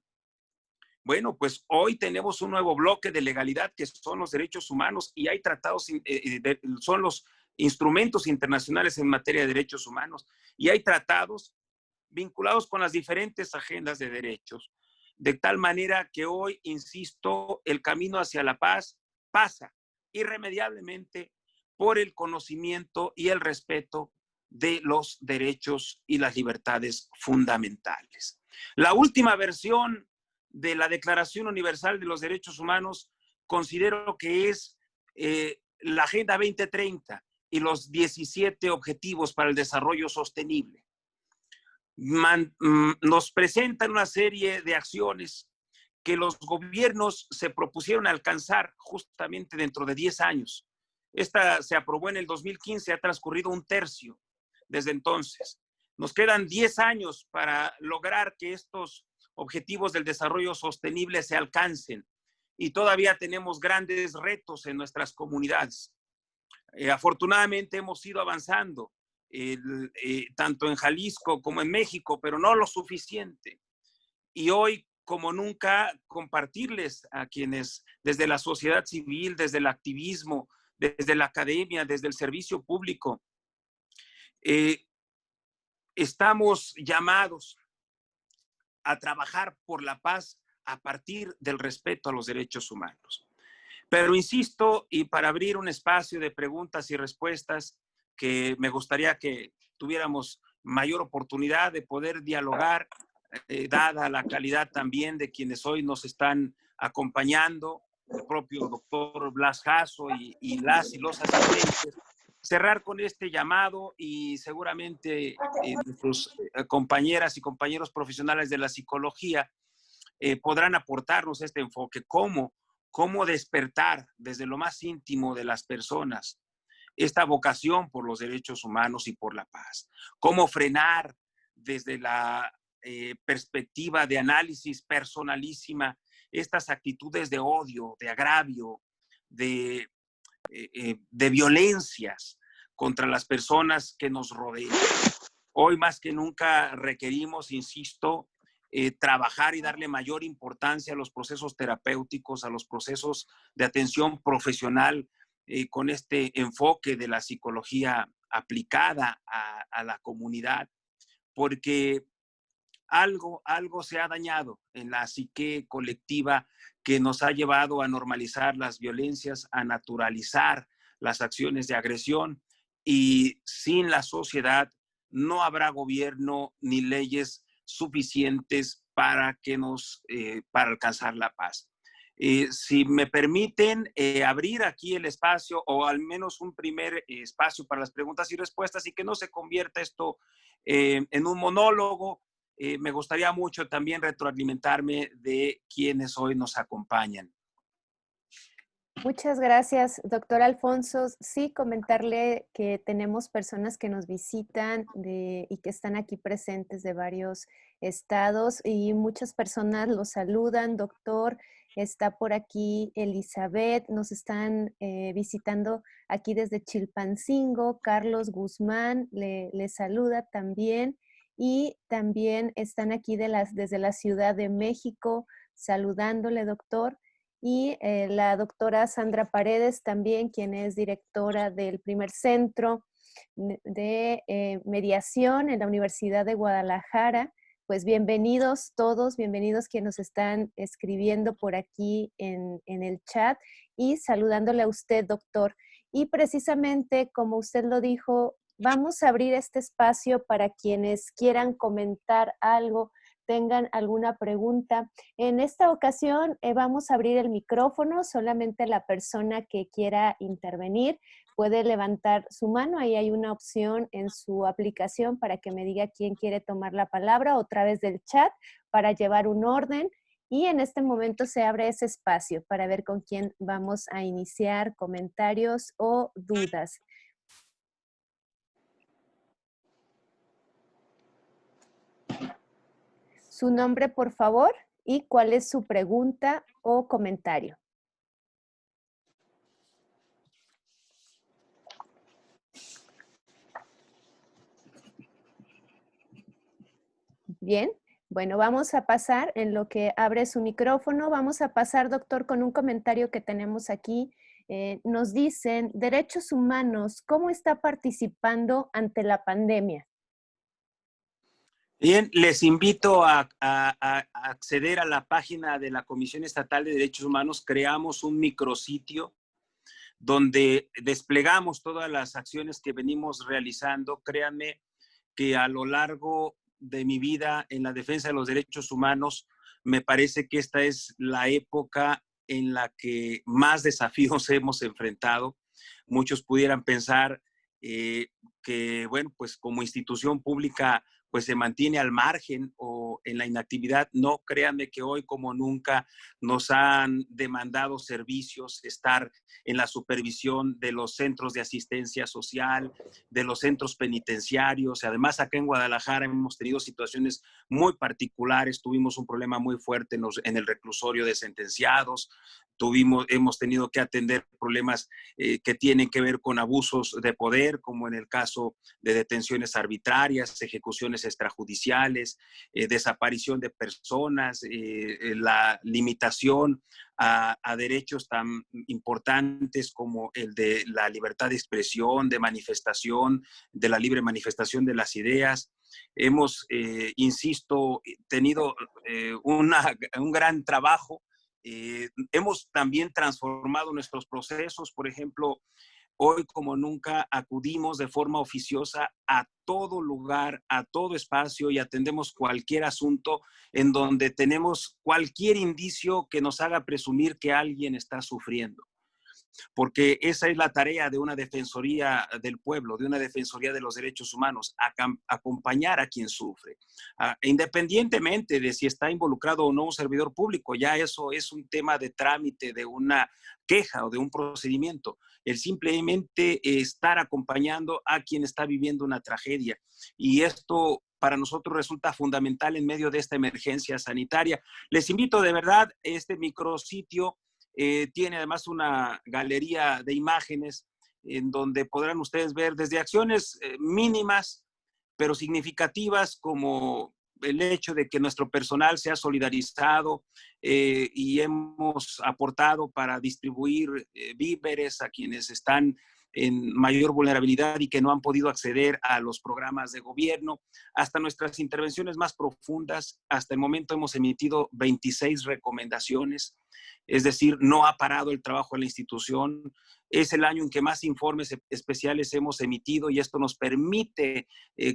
Bueno, pues hoy tenemos un nuevo bloque de legalidad que son los derechos humanos, y hay tratados, son los instrumentos internacionales en materia de derechos humanos, y hay tratados vinculados con las diferentes agendas de derechos. De tal manera que hoy, insisto, el camino hacia la paz pasa irremediablemente por el conocimiento y el respeto de los derechos y las libertades fundamentales. La última versión de la Declaración Universal de los Derechos Humanos considero que es la Agenda 2030 y los 17 Objetivos para el Desarrollo Sostenible. Nos presentan una serie de acciones que los gobiernos se propusieron alcanzar justamente dentro de 10 años. Esta se aprobó en el 2015, ha transcurrido un tercio desde entonces. Nos quedan 10 años para lograr que estos objetivos del desarrollo sostenible se alcancen, y todavía tenemos grandes retos en nuestras comunidades. Afortunadamente hemos ido avanzando, tanto en Jalisco como en México, pero no lo suficiente. Y hoy, como nunca, compartirles a quienes desde la sociedad civil, desde el activismo, desde la academia, desde el servicio público, estamos llamados a trabajar por la paz a partir del respeto a los derechos humanos. Pero insisto, y para abrir un espacio de preguntas y respuestas, que me gustaría que tuviéramos mayor oportunidad de poder dialogar, dada la calidad también de quienes hoy nos están acompañando, el propio doctor Blas Jasso y las y los asistentes, cerrar con este llamado, y seguramente nuestros compañeras y compañeros profesionales de la psicología podrán aportarnos este enfoque, cómo despertar desde lo más íntimo de las personas esta vocación por los derechos humanos y por la paz, cómo frenar desde la perspectiva de análisis personalísima estas actitudes de odio, de agravio, de violencias contra las personas que nos rodean. Hoy más que nunca requerimos, insisto, trabajar y darle mayor importancia a los procesos terapéuticos, a los procesos de atención profesional, con este enfoque de la psicología aplicada a la comunidad, porque algo se ha dañado en la psique colectiva que nos ha llevado a normalizar las violencias, a naturalizar las acciones de agresión, y sin la sociedad no habrá gobierno ni leyes suficientes para alcanzar la paz. Si me permiten abrir aquí el espacio, o al menos un primer espacio para las preguntas y respuestas, y que no se convierta esto en un monólogo, me gustaría mucho también retroalimentarme de quienes hoy nos acompañan. Muchas gracias, doctor Alfonso. Sí, comentarle que tenemos personas que nos visitan y que están aquí presentes de varios estados y muchas personas los saludan, doctor. Está por aquí Elizabeth, nos están visitando aquí desde Chilpancingo. Carlos Guzmán le saluda también. Y también están aquí desde la Ciudad de México saludándole, doctor. Y la doctora Sandra Paredes también, quien es directora del primer centro de mediación en la Universidad de Guadalajara. Pues bienvenidos todos, bienvenidos quienes nos están escribiendo por aquí en el chat y saludándole a usted, doctor. Y precisamente, como usted lo dijo, vamos a abrir este espacio para quienes quieran comentar algo, tengan alguna pregunta. En esta ocasión vamos a abrir el micrófono, solamente la persona que quiera intervenir puede levantar su mano. Ahí hay una opción en su aplicación para que me diga quién quiere tomar la palabra, o a través del chat para llevar un orden. Y en este momento se abre ese espacio para ver con quién vamos a iniciar comentarios o dudas. Su nombre, por favor, y cuál es su pregunta o comentario. Bien, bueno, vamos a pasar, en lo que abre su micrófono, vamos a pasar, doctor, con un comentario que tenemos aquí. Nos dicen, derechos humanos, ¿cómo está participando ante la pandemia? Bien, les invito a acceder a la página de la Comisión Estatal de Derechos Humanos. Creamos un micrositio donde desplegamos todas las acciones que venimos realizando. Créanme que a lo largo de mi vida en la defensa de los derechos humanos, me parece que esta es la época en la que más desafíos hemos enfrentado. Muchos pudieran pensar que, bueno, pues como institución pública, pues se mantiene al margen o en la inactividad. No, créanme que hoy como nunca nos han demandado servicios, estar en la supervisión de los centros de asistencia social, de los centros penitenciarios. Además, acá en Guadalajara hemos tenido situaciones muy particulares. Tuvimos un problema muy fuerte en el reclusorio de sentenciados. Hemos tenido que atender problemas que tienen que ver con abusos de poder, como en el caso de detenciones arbitrarias, ejecuciones extrajudiciales, desaparición de personas, la limitación a derechos tan importantes como el de la libertad de expresión, de manifestación, de la libre manifestación de las ideas. Hemos, insisto, tenido un gran trabajo. Hemos también transformado nuestros procesos. Por ejemplo, hoy como nunca acudimos de forma oficiosa a todo lugar, a todo espacio y atendemos cualquier asunto en donde tenemos cualquier indicio que nos haga presumir que alguien está sufriendo. Porque esa es la tarea de una defensoría del pueblo, de una defensoría de los derechos humanos, acompañar a quien sufre. Independientemente de si está involucrado o no un servidor público, ya eso es un tema de trámite, de una queja o de un procedimiento. El simplemente estar acompañando a quien está viviendo una tragedia. Y esto para nosotros resulta fundamental en medio de esta emergencia sanitaria. Les invito de verdad, este micrositio tiene además una galería de imágenes en donde podrán ustedes ver desde acciones mínimas, pero significativas, como el hecho de que nuestro personal se ha solidarizado y hemos aportado para distribuir víveres a quienes están en mayor vulnerabilidad y que no han podido acceder a los programas de gobierno, hasta nuestras intervenciones más profundas. Hasta el momento hemos emitido 26 recomendaciones, es decir, no ha parado el trabajo de la institución. Es el año en que más informes especiales hemos emitido y esto nos permite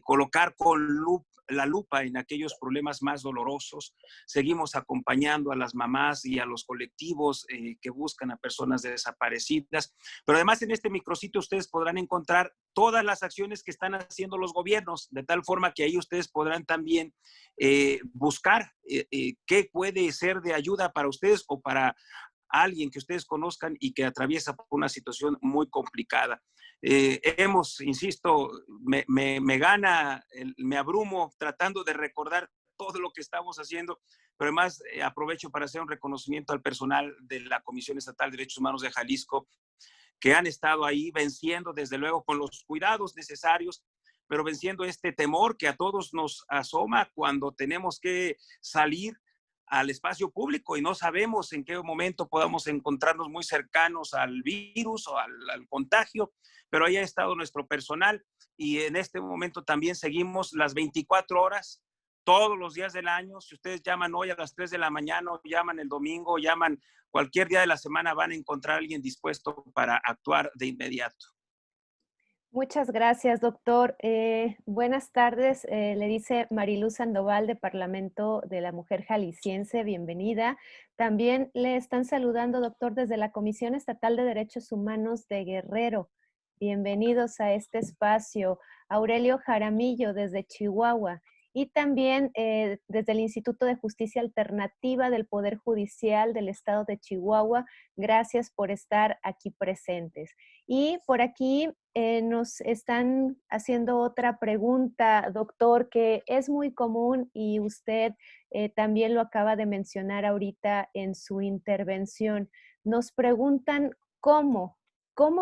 colocar con la lupa en aquellos problemas más dolorosos. Seguimos acompañando a las mamás y a los colectivos que buscan a personas desaparecidas. Pero además en este micrositio ustedes podrán encontrar todas las acciones que están haciendo los gobiernos, de tal forma que ahí ustedes podrán también buscar qué puede ser de ayuda para ustedes o para a alguien que ustedes conozcan y que atraviesa por una situación muy complicada. Insisto, me abrumo tratando de recordar todo lo que estamos haciendo, pero además aprovecho para hacer un reconocimiento al personal de la Comisión Estatal de Derechos Humanos de Jalisco, que han estado ahí venciendo, desde luego, con los cuidados necesarios, pero venciendo este temor que a todos nos asoma cuando tenemos que salir al espacio público y no sabemos en qué momento podamos encontrarnos muy cercanos al virus o al contagio, pero ahí ha estado nuestro personal y en este momento también seguimos las 24 horas, todos los días del año. Si ustedes llaman hoy a las 3 de la mañana, o llaman el domingo, o llaman cualquier día de la semana, van a encontrar a alguien dispuesto para actuar de inmediato. Muchas gracias, doctor. Buenas tardes, le dice Mariluz Sandoval de Parlamento de la Mujer Jalisciense, bienvenida. También le están saludando, doctor, desde la Comisión Estatal de Derechos Humanos de Guerrero. Bienvenidos a este espacio. Aurelio Jaramillo desde Chihuahua. Y también desde el Instituto de Justicia Alternativa del Poder Judicial del Estado de Chihuahua, gracias por estar aquí presentes. Y por aquí nos están haciendo otra pregunta, doctor, que es muy común y usted también lo acaba de mencionar ahorita en su intervención. Nos preguntan cómo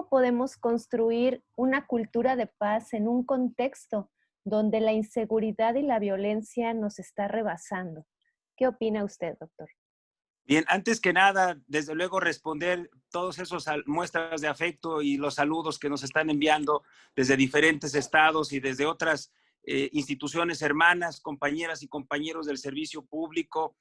podemos construir una cultura de paz en un contexto donde la inseguridad y la violencia nos está rebasando. ¿Qué opina usted, doctor? Bien, antes que nada, desde luego responder todos esos muestras de afecto y los saludos que nos están enviando desde diferentes estados y desde otras instituciones hermanas, compañeras y compañeros del servicio público.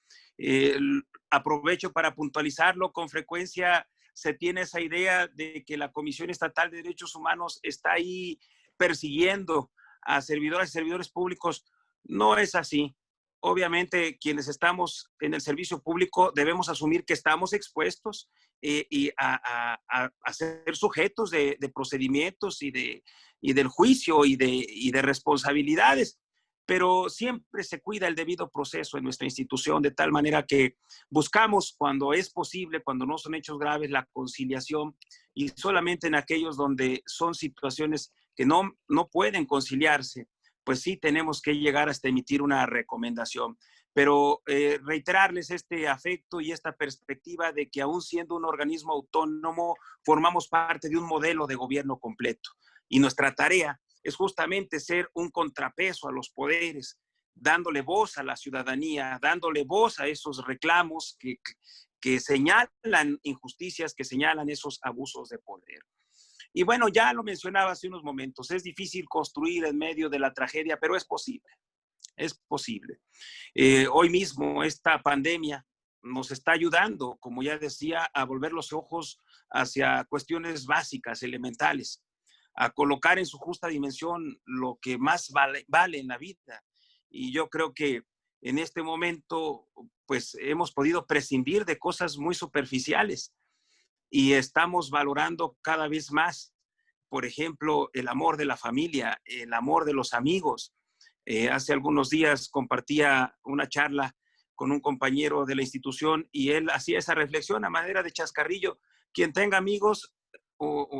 Aprovecho para puntualizarlo. Con frecuencia se tiene esa idea de que la Comisión Estatal de Derechos Humanos está ahí persiguiendo a servidoras y servidores públicos. No es así. Obviamente, quienes estamos en el servicio público debemos asumir que estamos expuestos y a ser sujetos de procedimientos y del juicio y de responsabilidades, pero siempre se cuida el debido proceso en nuestra institución, de tal manera que buscamos, cuando es posible, cuando no son hechos graves, la conciliación, y solamente en aquellos donde son situaciones que no pueden conciliarse, pues sí tenemos que llegar hasta emitir una recomendación. Pero reiterarles este afecto y esta perspectiva de que aún siendo un organismo autónomo, formamos parte de un modelo de gobierno completo. Y nuestra tarea es justamente ser un contrapeso a los poderes, dándole voz a la ciudadanía, dándole voz a esos reclamos que señalan injusticias, que señalan esos abusos de poder. Y bueno, ya lo mencionaba hace unos momentos, es difícil construir en medio de la tragedia, pero es posible, es posible. Hoy mismo esta pandemia nos está ayudando, como ya decía, a volver los ojos hacia cuestiones básicas, elementales, a colocar en su justa dimensión lo que más vale en la vida. Y yo creo que en este momento, pues hemos podido prescindir de cosas muy superficiales y estamos valorando cada vez más, por ejemplo, el amor de la familia, el amor de los amigos. Hace algunos días compartía una charla con un compañero de la institución y él hacía esa reflexión a manera de chascarrillo. Quien tenga amigos,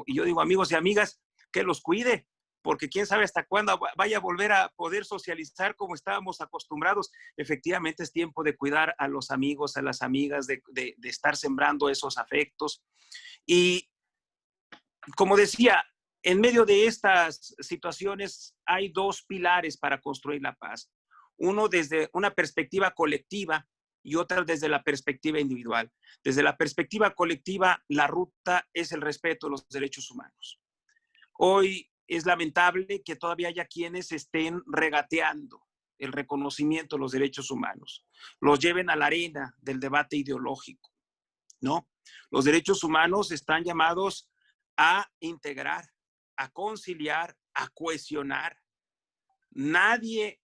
y yo digo amigos y amigas, que los cuide, porque quién sabe hasta cuándo vaya a volver a poder socializar como estábamos acostumbrados. Efectivamente es tiempo de cuidar a los amigos, a las amigas, de estar sembrando esos afectos. Y como decía, en medio de estas situaciones hay dos pilares para construir la paz. Uno desde una perspectiva colectiva y otra desde la perspectiva individual. Desde la perspectiva colectiva, la ruta es el respeto de los derechos humanos. Hoy es lamentable que todavía haya quienes estén regateando el reconocimiento de los derechos humanos, los lleven a la arena del debate ideológico, ¿no? Los derechos humanos están llamados a integrar, a conciliar, a cohesionar. Nadie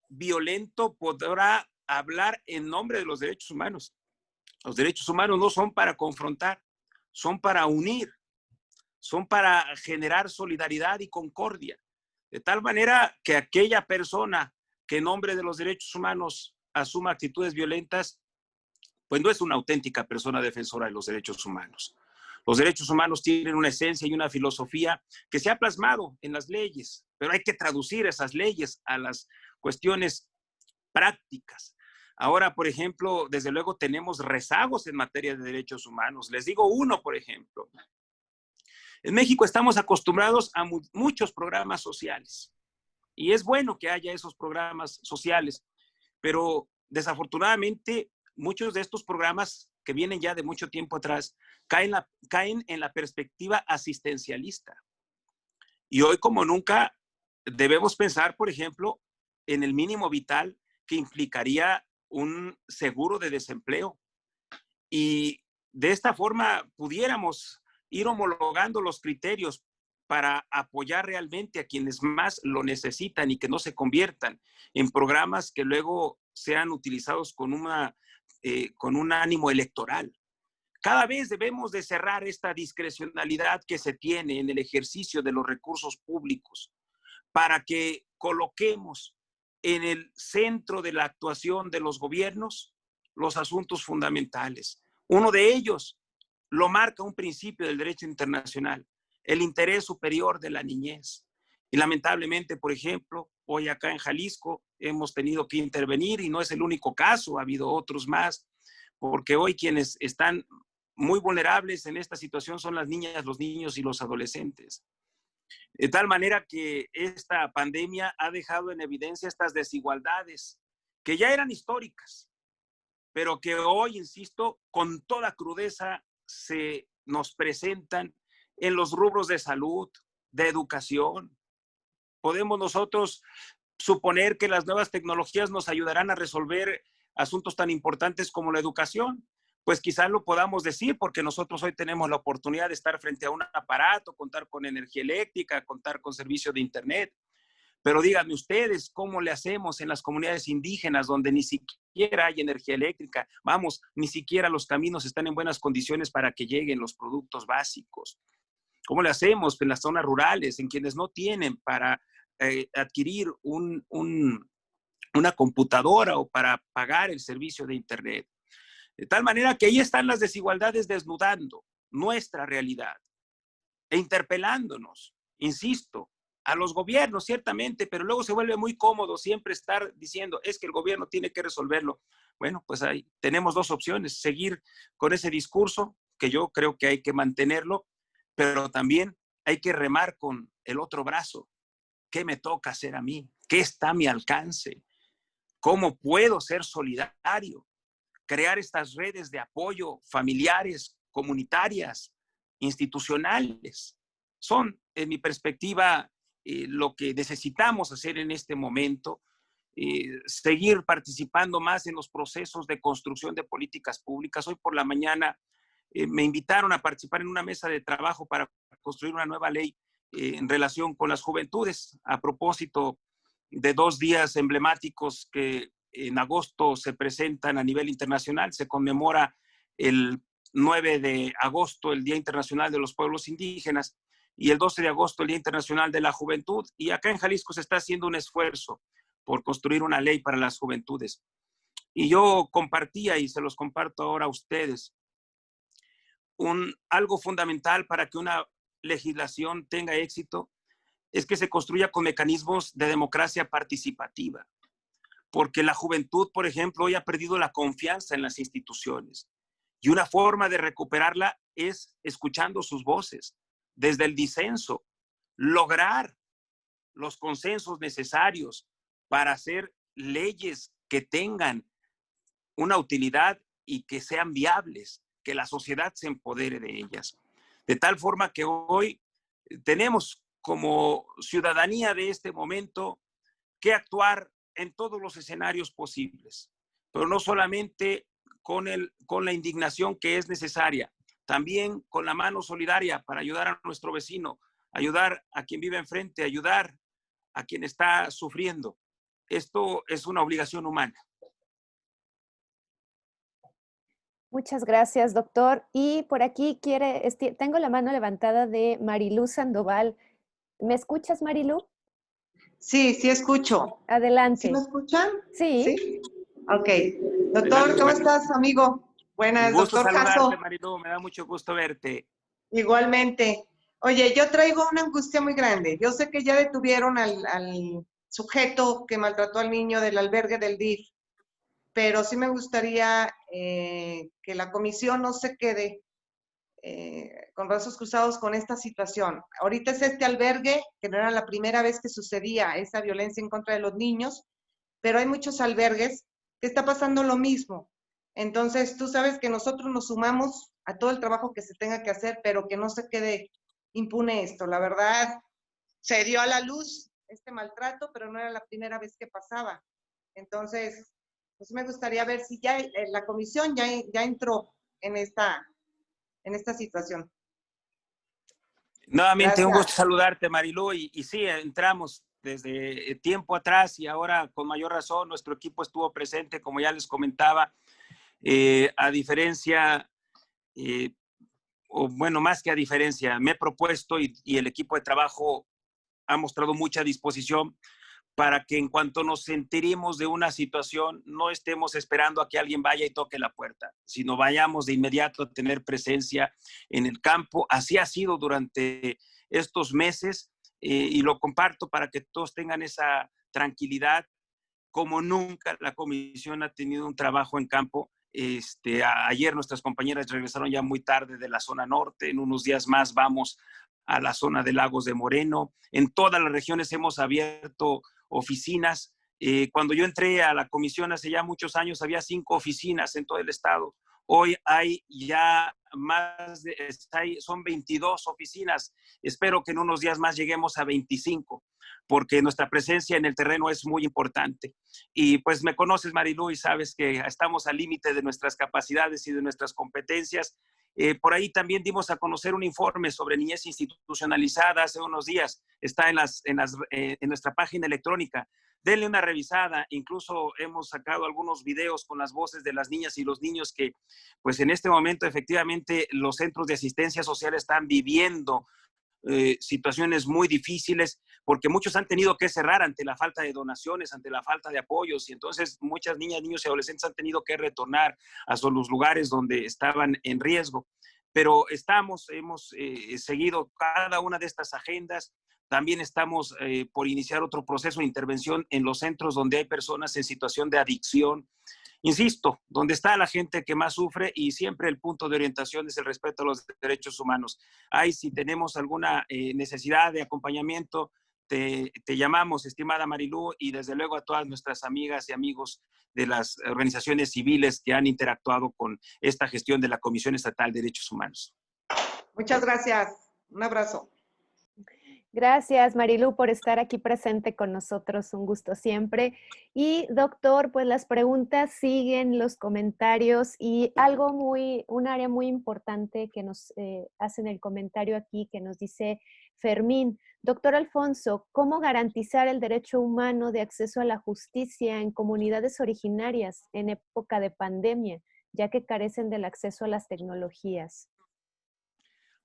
violento podrá hablar en nombre de los derechos humanos. Los derechos humanos no son para confrontar, son para unir, son para generar solidaridad y concordia. De tal manera que aquella persona que en nombre de los derechos humanos asuma actitudes violentas pues no es una auténtica persona defensora de los derechos humanos. Los derechos humanos tienen una esencia y una filosofía que se ha plasmado en las leyes, pero hay que traducir esas leyes a las cuestiones prácticas. Ahora, por ejemplo, desde luego tenemos rezagos en materia de derechos humanos. Les digo uno, por ejemplo. En México estamos acostumbrados a muchos programas sociales y es bueno que haya esos programas sociales, pero desafortunadamente muchos de estos programas que vienen ya de mucho tiempo atrás caen en la perspectiva asistencialista. Y hoy como nunca debemos pensar, por ejemplo, en el mínimo vital que implicaría un seguro de desempleo. Y de esta forma pudiéramos ir homologando los criterios para apoyar realmente a quienes más lo necesitan y que no se conviertan en programas que luego sean utilizados con un ánimo electoral. Cada vez debemos de cerrar esta discrecionalidad que se tiene en el ejercicio de los recursos públicos para que coloquemos en el centro de la actuación de los gobiernos los asuntos fundamentales. Uno de ellos lo marca un principio del derecho internacional, el interés superior de la niñez. Y lamentablemente, por ejemplo, hoy acá en Jalisco hemos tenido que intervenir y no es el único caso, ha habido otros más, porque hoy quienes están muy vulnerables en esta situación son las niñas, los niños y los adolescentes. De tal manera que esta pandemia ha dejado en evidencia estas desigualdades que ya eran históricas, pero que hoy, insisto, con toda crudeza se nos presentan en los rubros de salud, de educación. Podemos nosotros suponer que las nuevas tecnologías nos ayudarán a resolver asuntos tan importantes como la educación. Pues quizás lo podamos decir porque nosotros hoy tenemos la oportunidad de estar frente a un aparato, contar con energía eléctrica, contar con servicio de internet. Pero díganme ustedes, ¿cómo le hacemos en las comunidades indígenas donde ni siquiera hay energía eléctrica? Vamos, ni siquiera los caminos están en buenas condiciones para que lleguen los productos básicos. ¿Cómo le hacemos en las zonas rurales, en quienes no tienen para adquirir una computadora o para pagar el servicio de internet? De tal manera que ahí están las desigualdades desnudando nuestra realidad e interpelándonos, insisto, a los gobiernos ciertamente, pero luego se vuelve muy cómodo siempre estar diciendo, es que el gobierno tiene que resolverlo. Bueno, pues ahí tenemos dos opciones, seguir con ese discurso, que yo creo que hay que mantenerlo, pero también hay que remar con el otro brazo. ¿Qué me toca hacer a mí? ¿Qué está a mi alcance? ¿Cómo puedo ser solidario? Crear estas redes de apoyo familiares, comunitarias, institucionales. Son, en mi perspectiva, lo que necesitamos hacer en este momento, seguir participando más en los procesos de construcción de políticas públicas. Hoy por la mañana me invitaron a participar en una mesa de trabajo para construir una nueva ley en relación con las juventudes, a propósito de 2 días emblemáticos que en agosto se presentan a nivel internacional. Se conmemora el 9 de agosto, el Día Internacional de los Pueblos Indígenas, y el 12 de agosto, el Día Internacional de la Juventud. Y acá en Jalisco se está haciendo un esfuerzo por construir una ley para las juventudes. Y yo compartía, y se los comparto ahora a ustedes, algo fundamental para que una legislación tenga éxito es que se construya con mecanismos de democracia participativa. Porque la juventud, por ejemplo, hoy ha perdido la confianza en las instituciones. Y una forma de recuperarla es escuchando sus voces, desde el disenso, lograr los consensos necesarios para hacer leyes que tengan una utilidad y que sean viables, que la sociedad se empodere de ellas. De tal forma que hoy tenemos como ciudadanía de este momento que actuar en todos los escenarios posibles, pero no solamente con la indignación que es necesaria, también con la mano solidaria para ayudar a nuestro vecino, ayudar a quien vive enfrente, ayudar a quien está sufriendo. Esto es una obligación humana. Muchas gracias, doctor. Y por aquí tengo la mano levantada de Marilú Sandoval. ¿Me escuchas, Marilú? Sí, sí escucho. Adelante. ¿Sí me escuchan? Sí. Sí. Ok. Doctor, ¿cómo estás, amigo? Buenas, Un gusto doctor saludarte, Jasso. Marilu, me da mucho gusto verte. Igualmente. Oye, yo traigo una angustia muy grande. Yo sé que ya detuvieron al sujeto que maltrató al niño del albergue del DIF, pero sí me gustaría que la comisión no se quede con brazos cruzados con esta situación. Ahorita es este albergue, que no era la primera vez que sucedía esa violencia en contra de los niños, pero hay muchos albergues que está pasando lo mismo. Entonces, tú sabes que nosotros nos sumamos a todo el trabajo que se tenga que hacer, pero que no se quede impune esto. La verdad, se dio a la luz este maltrato, pero no era la primera vez que pasaba. Entonces, pues me gustaría ver si ya la comisión ya entró en esta situación. Nuevamente, un gusto Gracias. saludarte, Marilu, y sí, entramos desde tiempo atrás y ahora con mayor razón nuestro equipo estuvo presente, como ya les comentaba, a diferencia, o bueno, más que a diferencia, me he propuesto y el equipo de trabajo ha mostrado mucha disposición para que en cuanto nos enteremos de una situación, no estemos esperando a que alguien vaya y toque la puerta, sino vayamos de inmediato a tener presencia en el campo. Así ha sido durante estos meses y lo comparto para que todos tengan esa tranquilidad. Como nunca la comisión ha tenido un trabajo en campo. Ayer nuestras compañeras regresaron ya muy tarde de la zona norte, en unos días más vamos a la zona de Lagos de Moreno. En todas las regiones hemos abierto oficinas. Cuando yo entré a la comisión hace ya muchos años, había 5 oficinas en todo el estado. Hoy hay ya son 22 oficinas. Espero que en unos días más lleguemos a 25, porque nuestra presencia en el terreno es muy importante. Y pues me conoces, Marilu, y sabes que estamos al límite de nuestras capacidades y de nuestras competencias. Por ahí también dimos a conocer un informe sobre niñez institucionalizada hace unos días. Está en nuestra página electrónica. Denle una revisada. Incluso hemos sacado algunos videos con las voces de las niñas y los niños que, pues en este momento, efectivamente, los centros de asistencia social están viviendo situaciones muy difíciles, porque muchos han tenido que cerrar ante la falta de donaciones, ante la falta de apoyos, y entonces muchas niñas, niños y adolescentes han tenido que retornar a los lugares donde estaban en riesgo. Pero hemos seguido cada una de estas agendas. También estamos por iniciar otro proceso de intervención en los centros donde hay personas en situación de adicción. Insisto, donde está la gente que más sufre, y siempre el punto de orientación es el respeto a los derechos humanos. Ahí, si tenemos alguna necesidad de acompañamiento, te llamamos, estimada Marilu, y desde luego a todas nuestras amigas y amigos de las organizaciones civiles que han interactuado con esta gestión de la Comisión Estatal de Derechos Humanos. Muchas gracias. Un abrazo. Gracias, Marilu, por estar aquí presente con nosotros. Un gusto siempre. Y, doctor, pues las preguntas siguen, los comentarios, y un área muy importante que nos hacen el comentario aquí, que nos dice Fermín. Doctor Alfonso, ¿cómo garantizar el derecho humano de acceso a la justicia en comunidades originarias en época de pandemia, ya que carecen del acceso a las tecnologías?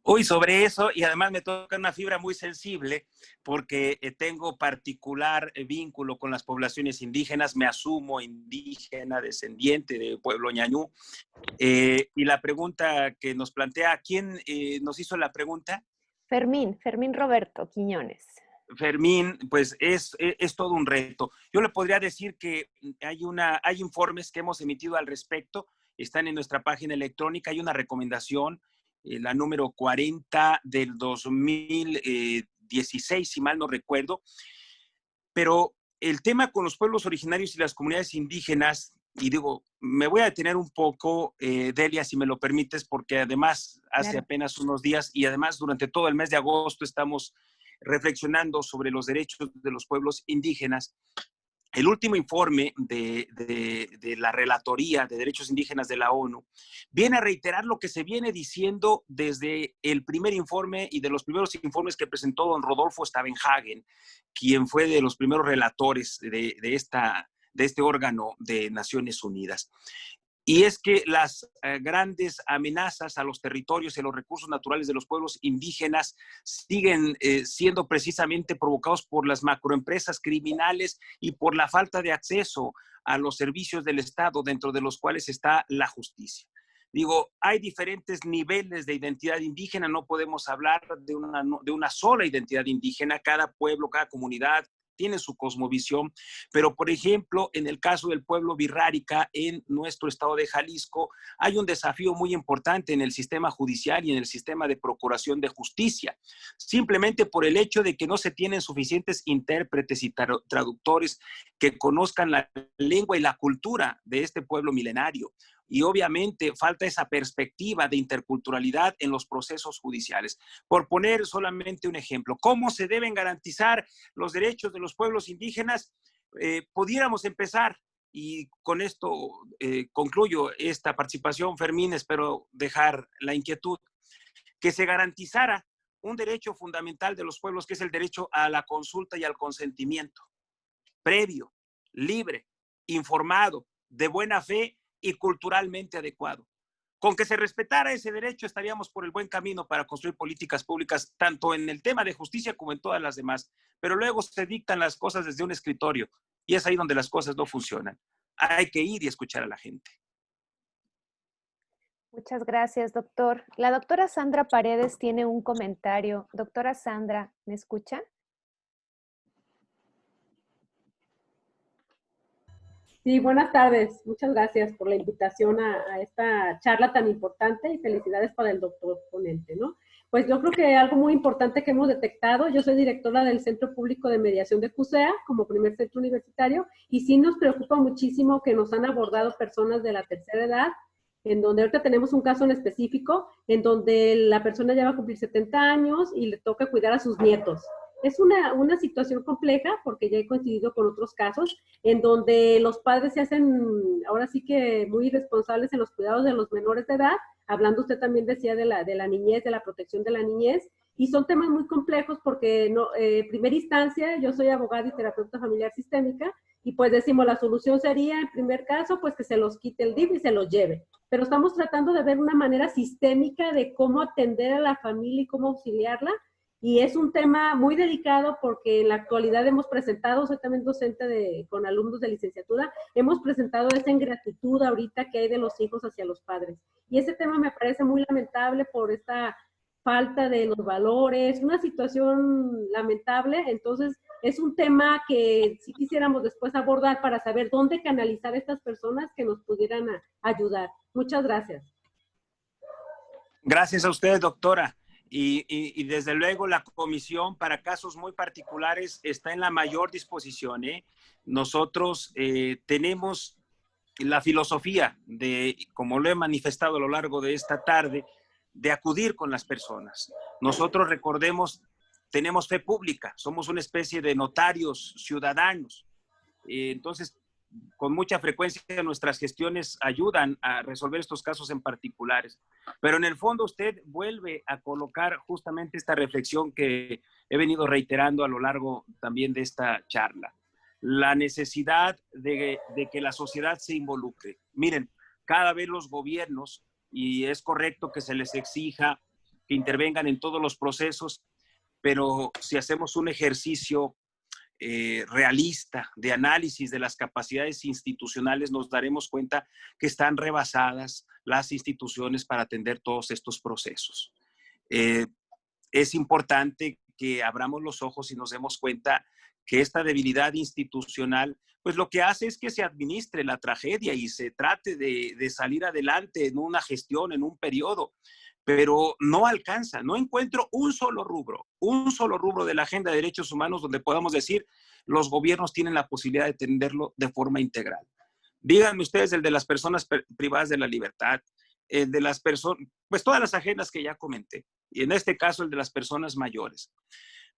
Uy, sobre eso, y además me toca una fibra muy sensible porque tengo particular vínculo con las poblaciones indígenas, me asumo indígena, descendiente de pueblo ñañú. Y la pregunta que nos plantea, ¿quién nos hizo la pregunta? Fermín Roberto Quiñones. Fermín, pues es todo un reto. Yo le podría decir que hay informes que hemos emitido al respecto, están en nuestra página electrónica, hay una recomendación, la número 40 del 2016, si mal no recuerdo, pero el tema con los pueblos originarios y las comunidades indígenas, y digo, me voy a detener un poco, Delia, si me lo permites, porque además hace apenas unos días y además durante todo el mes de agosto estamos reflexionando sobre los derechos de los pueblos indígenas. El último informe de la Relatoría de Derechos Indígenas de la ONU viene a reiterar lo que se viene diciendo desde el primer informe y de los primeros informes que presentó don Rodolfo Stavenhagen, quien fue de los primeros relatores de este órgano de Naciones Unidas. Y es que las grandes amenazas a los territorios y a los recursos naturales de los pueblos indígenas siguen siendo precisamente provocados por las macroempresas criminales y por la falta de acceso a los servicios del Estado, dentro de los cuales está la justicia. Digo, hay diferentes niveles de identidad indígena, no podemos hablar de una sola identidad indígena. Cada pueblo, cada comunidad tiene su cosmovisión, pero por ejemplo, en el caso del pueblo Wixárika en nuestro estado de Jalisco, hay un desafío muy importante en el sistema judicial y en el sistema de procuración de justicia, simplemente por el hecho de que no se tienen suficientes intérpretes y traductores que conozcan la lengua y la cultura de este pueblo milenario. Y obviamente falta esa perspectiva de interculturalidad en los procesos judiciales. Por poner solamente un ejemplo, ¿cómo se deben garantizar los derechos de los pueblos indígenas? Pudiéramos empezar, y con esto concluyo esta participación, Fermín, espero dejar la inquietud, que se garantizara un derecho fundamental de los pueblos, que es el derecho a la consulta y al consentimiento, previo, libre, informado, de buena fe y culturalmente adecuado. Con que se respetara ese derecho estaríamos por el buen camino para construir políticas públicas, tanto en el tema de justicia como en todas las demás. Pero luego se dictan las cosas desde un escritorio y es ahí donde las cosas no funcionan. Hay que ir y escuchar a la gente. Muchas gracias, doctor. La doctora Sandra Paredes tiene un comentario. Doctora Sandra, ¿me escucha? Sí, buenas tardes. Muchas gracias por la invitación a esta charla tan importante y felicidades para el doctor ponente, ¿no? Pues yo creo que algo muy importante que hemos detectado, yo soy directora del Centro Público de Mediación de CUSEA como primer centro universitario y sí nos preocupa muchísimo que nos han abordado personas de la tercera edad, en donde ahorita tenemos un caso en específico, en donde la persona ya va a cumplir 70 años y le toca cuidar a sus nietos. Es una situación compleja porque ya he coincidido con otros casos en donde los padres se hacen ahora sí que muy responsables en los cuidados de los menores de edad, hablando usted también decía de la niñez, de la protección de la niñez, y son temas muy complejos porque en primera instancia yo soy abogada y terapeuta familiar sistémica y pues decimos la solución sería en primer caso pues que se los quite el DIF y se los lleve, pero estamos tratando de ver una manera sistémica de cómo atender a la familia y cómo auxiliarla. Y es un tema muy delicado porque en la actualidad hemos presentado, soy también docente con alumnos de licenciatura, hemos presentado esa ingratitud ahorita que hay de los hijos hacia los padres. Y ese tema me parece muy lamentable por esta falta de los valores, una situación lamentable. Entonces, es un tema que sí quisiéramos después abordar para saber dónde canalizar a estas personas que nos pudieran ayudar. Muchas gracias. Gracias a usted, doctora. Y desde luego la comisión para casos muy particulares está en la mayor disposición. Nosotros tenemos la filosofía de, como lo he manifestado a lo largo de esta tarde, de acudir con las personas. Nosotros, recordemos, tenemos fe pública, somos una especie de notarios ciudadanos. Entonces, con mucha frecuencia nuestras gestiones ayudan a resolver estos casos en particulares. Pero en el fondo usted vuelve a colocar justamente esta reflexión que he venido reiterando a lo largo también de esta charla. La necesidad de que la sociedad se involucre. Miren, cada vez los gobiernos, y es correcto que se les exija que intervengan en todos los procesos, pero si hacemos un ejercicio realista de análisis de las capacidades institucionales, nos daremos cuenta que están rebasadas las instituciones para atender todos estos procesos. Es importante que abramos los ojos y nos demos cuenta que esta debilidad institucional, pues lo que hace es que se administre la tragedia y se trate de salir adelante en una gestión, en un periodo, pero no alcanza. No encuentro un solo rubro de la agenda de derechos humanos donde podamos decir los gobiernos tienen la posibilidad de atenderlo de forma integral. Díganme ustedes el de las personas privadas de la libertad, el de las personas, pues todas las agendas que ya comenté, y en este caso el de las personas mayores.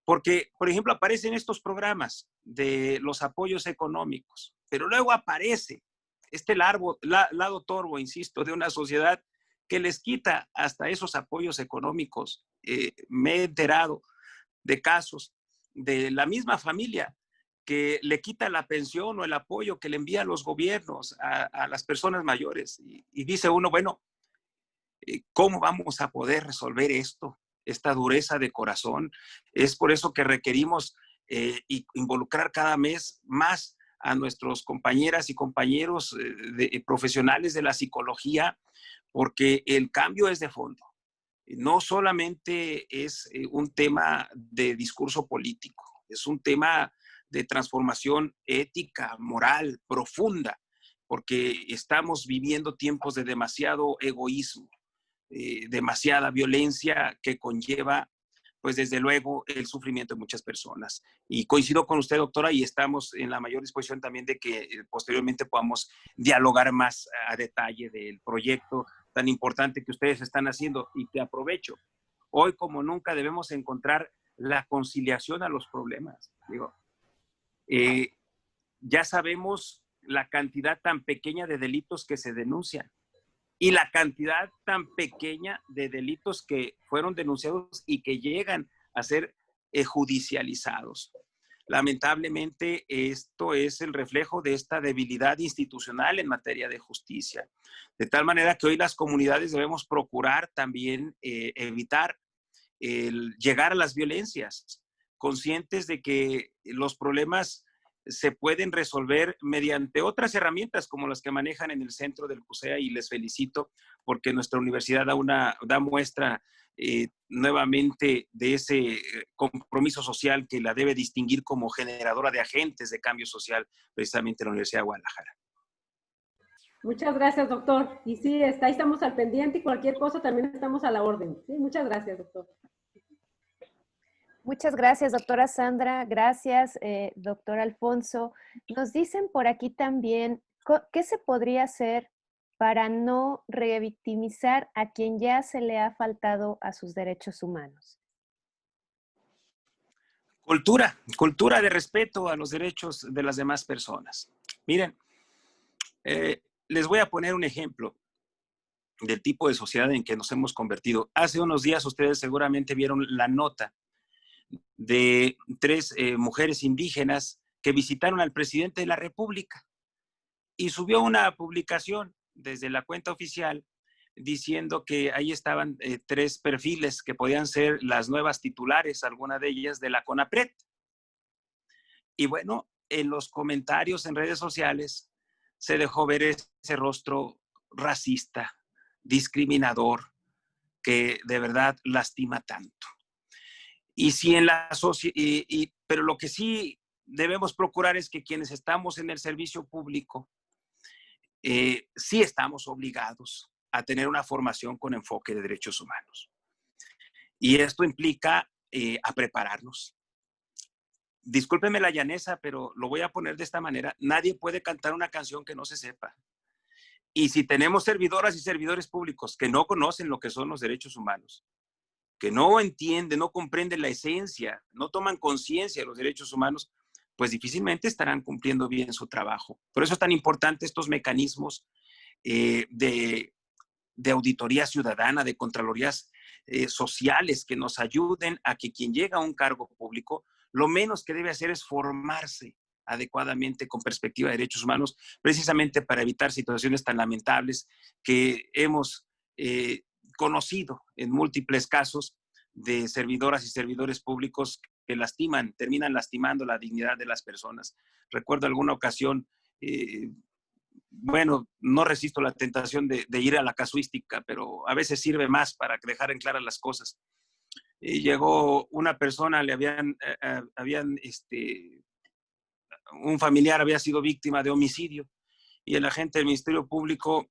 Porque, por ejemplo, aparecen estos programas de los apoyos económicos, pero luego aparece este lado torvo, insisto, de una sociedad que les quita hasta esos apoyos económicos. Me he enterado de casos de la misma familia que le quita la pensión o el apoyo que le envían los gobiernos a las personas mayores. Y dice uno, bueno, ¿cómo vamos a poder resolver esto? Esta dureza de corazón. Es por eso que requerimos involucrar cada mes más a nuestros compañeras y compañeros profesionales de la psicología, porque el cambio es de fondo. No solamente es un tema de discurso político, es un tema de transformación ética, moral, profunda, porque estamos viviendo tiempos de demasiado egoísmo, demasiada violencia que conlleva, pues desde luego, el sufrimiento de muchas personas. Y coincido con usted, doctora, y estamos en la mayor disposición también de que posteriormente podamos dialogar más a detalle del proyecto tan importante que ustedes están haciendo y que aprovecho. Hoy, como nunca, debemos encontrar la conciliación a los problemas. Digo, ya sabemos la cantidad tan pequeña de delitos que se denuncian y la cantidad tan pequeña de delitos que fueron denunciados y que llegan a ser judicializados. Lamentablemente, esto es el reflejo de esta debilidad institucional en materia de justicia. De tal manera que hoy las comunidades debemos procurar también evitar llegar a las violencias, conscientes de que los problemas se pueden resolver mediante otras herramientas como las que manejan en el centro del CUSEA, y les felicito porque nuestra universidad da muestra nuevamente de ese compromiso social que la debe distinguir como generadora de agentes de cambio social, precisamente la Universidad de Guadalajara. Muchas gracias, doctor. Y sí, ahí estamos al pendiente y cualquier cosa también estamos a la orden. Sí, muchas gracias, doctor. Muchas gracias, doctora Sandra. Gracias, doctor Alfonso. Nos dicen por aquí también, ¿qué se podría hacer para no revictimizar a quien ya se le ha faltado a sus derechos humanos? Cultura de respeto a los derechos de las demás personas. Miren, les voy a poner un ejemplo del tipo de sociedad en que nos hemos convertido. Hace unos días ustedes seguramente vieron la nota de 3 mujeres indígenas que visitaron al presidente de la República, y subió una publicación desde la cuenta oficial diciendo que ahí estaban 3 perfiles que podían ser las nuevas titulares, alguna de ellas de la CONAPRED. Y bueno, en los comentarios en redes sociales se dejó ver ese rostro racista, discriminador, que de verdad lastima tanto. Y si en la pero lo que sí debemos procurar es que quienes estamos en el servicio público, sí estamos obligados a tener una formación con enfoque de derechos humanos. Y esto implica a prepararnos. Discúlpeme la llaneza, pero lo voy a poner de esta manera. Nadie puede cantar una canción que no se sepa. Y si tenemos servidoras y servidores públicos que no conocen lo que son los derechos humanos, que no entienden, no comprenden la esencia, no toman conciencia de los derechos humanos, pues difícilmente estarán cumpliendo bien su trabajo. Por eso es tan importante estos mecanismos de auditoría ciudadana, de contralorías sociales que nos ayuden a que quien llega a un cargo público, lo menos que debe hacer es formarse adecuadamente con perspectiva de derechos humanos, precisamente para evitar situaciones tan lamentables que hemos conocido en múltiples casos de servidoras y servidores públicos que terminan lastimando la dignidad de las personas. Recuerdo alguna ocasión, bueno, no resisto la tentación de ir a la casuística, pero a veces sirve más para dejar en claras las cosas. Llegó una persona, un familiar había sido víctima de homicidio, y el agente del Ministerio Público,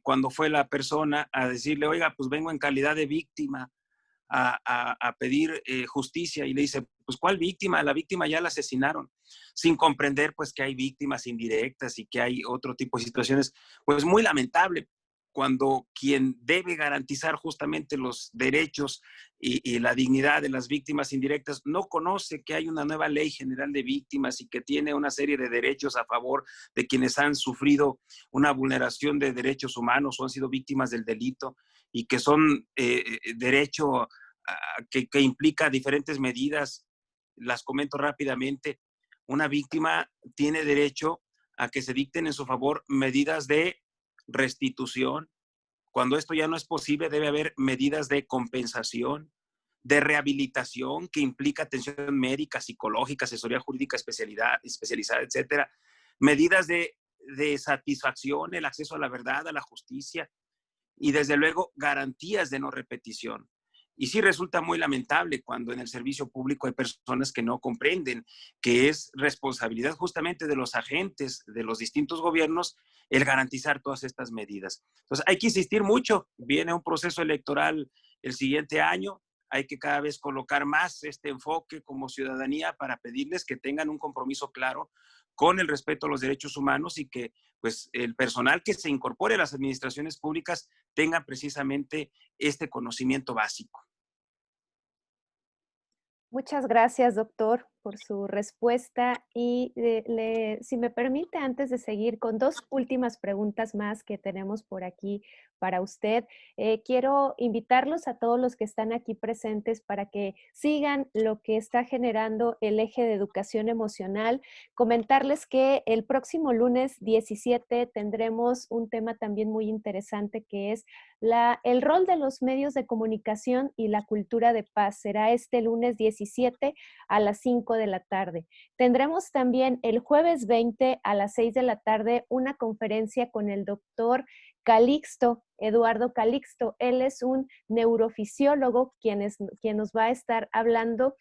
cuando fue la persona a decirle, oiga, pues vengo en calidad de víctima a pedir justicia, y le dice, pues ¿cuál víctima? La víctima ya la asesinaron, sin comprender pues que hay víctimas indirectas y que hay otro tipo de situaciones, pues muy lamentable, cuando quien debe garantizar justamente los derechos y la dignidad de las víctimas indirectas no conoce que hay una nueva ley general de víctimas y que tiene una serie de derechos a favor de quienes han sufrido una vulneración de derechos humanos o han sido víctimas del delito, y que son derecho que implica diferentes medidas. Las comento rápidamente. Una víctima tiene derecho a que se dicten en su favor medidas de restitución. Cuando esto ya no es posible, debe haber medidas de compensación, de rehabilitación, que implica atención médica, psicológica, asesoría jurídica especializada, etcétera. medidas de satisfacción, el acceso a la verdad, a la justicia y desde luego garantías de no repetición. Y sí resulta muy lamentable cuando en el servicio público hay personas que no comprenden que es responsabilidad justamente de los agentes de los distintos gobiernos el garantizar todas estas medidas. Entonces hay que insistir mucho. Viene un proceso electoral el siguiente año. Hay que cada vez colocar más este enfoque como ciudadanía para pedirles que tengan un compromiso claro con el respeto a los derechos humanos y que pues, el personal que se incorpore a las administraciones públicas tenga precisamente este conocimiento básico. Muchas gracias, doctor, por su respuesta. Y si me permite, antes de seguir con dos últimas preguntas más que tenemos por aquí para usted, quiero invitarlos a todos los que están aquí presentes para que sigan lo que está generando el eje de educación emocional. Comentarles que el próximo lunes 17 tendremos un tema también muy interesante que es el rol de los medios de comunicación y la cultura de paz. Será este lunes 17 a las 5 de la tarde. Tendremos también el jueves 20 a las 6 de la tarde una conferencia con el doctor Calixto, Eduardo Calixto. Él es un neurofisiólogo quien nos va a estar hablando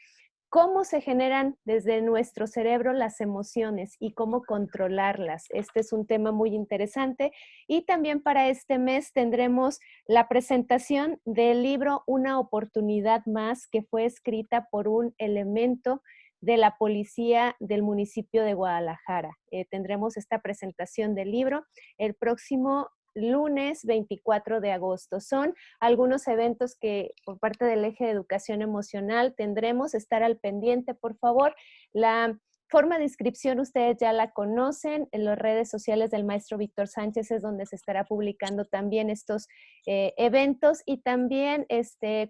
cómo se generan desde nuestro cerebro las emociones y cómo controlarlas. Este es un tema muy interesante. Y también para este mes tendremos la presentación del libro Una oportunidad más, que fue escrita por un elemento de la policía del municipio de Guadalajara. Tendremos esta presentación del libro el próximo lunes 24 de agosto. Son algunos eventos que por parte del eje de educación emocional tendremos. Estar al pendiente, por favor. La forma de inscripción ustedes ya la conocen. En las redes sociales del maestro Víctor Sánchez es donde se estará publicando también estos eventos, y también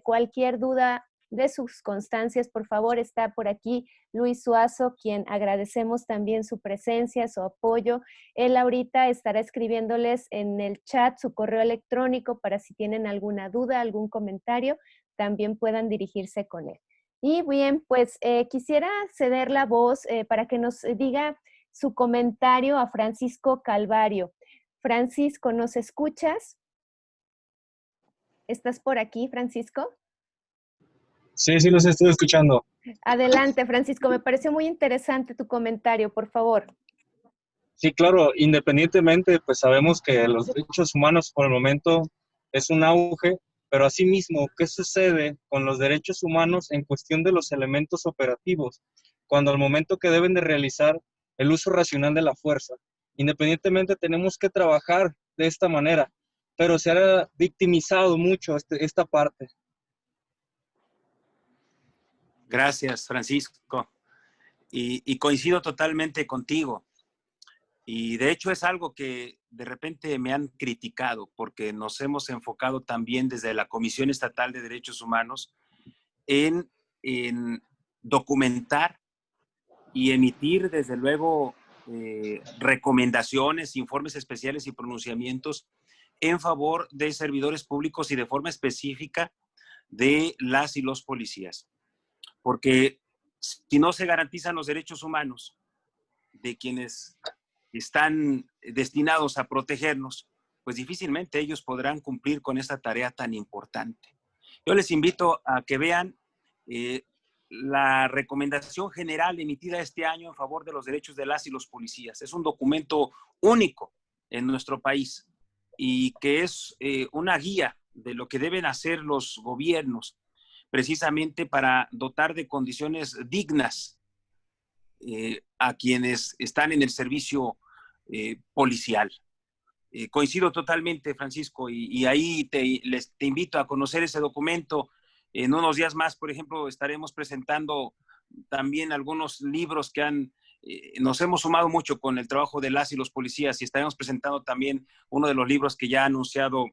cualquier duda de sus constancias, por favor, está por aquí Luis Suazo, quien agradecemos también su presencia, su apoyo. Él ahorita estará escribiéndoles en el chat su correo electrónico para si tienen alguna duda, algún comentario, también puedan dirigirse con él. Y bien, pues quisiera ceder la voz para que nos diga su comentario a Francisco Calvario. Francisco, ¿nos escuchas? ¿Estás por aquí, Francisco? Sí, sí, los estoy escuchando. Adelante, Francisco. Me pareció muy interesante tu comentario, por favor. Sí, claro, independientemente, pues sabemos que los derechos humanos por el momento es un auge, pero asimismo, ¿qué sucede con los derechos humanos en cuestión de los elementos operativos? Cuando al momento que deben de realizar el uso racional de la fuerza, independientemente tenemos que trabajar de esta manera, pero se ha victimizado mucho esta parte. Gracias, Francisco. Y coincido totalmente contigo. Y de hecho es algo que de repente me han criticado porque nos hemos enfocado también desde la Comisión Estatal de Derechos Humanos en documentar y emitir desde luego recomendaciones, informes especiales y pronunciamientos en favor de servidores públicos y de forma específica de las y los policías. Porque si no se garantizan los derechos humanos de quienes están destinados a protegernos, pues difícilmente ellos podrán cumplir con esta tarea tan importante. Yo les invito a que vean la recomendación general emitida este año en favor de los derechos de las y los policías. Es un documento único en nuestro país y que es una guía de lo que deben hacer los gobiernos precisamente para dotar de condiciones dignas a quienes están en el servicio policial. Coincido totalmente, Francisco, y ahí te invito a conocer ese documento. En unos días más, por ejemplo, estaremos presentando también algunos libros que nos hemos sumado mucho con el trabajo de las y los policías, y estaremos presentando también uno de los libros que ya ha anunciado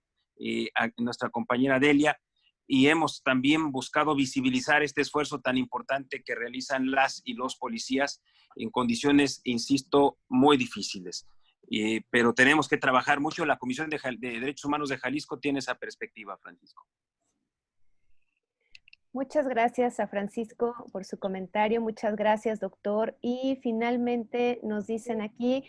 nuestra compañera Delia, y hemos también buscado visibilizar este esfuerzo tan importante que realizan las y los policías en condiciones, insisto, muy difíciles. Pero tenemos que trabajar mucho. La Comisión de Derechos Humanos de Jalisco tiene esa perspectiva, Francisco. Muchas gracias a Francisco por su comentario, muchas gracias, doctor. Y finalmente nos dicen aquí,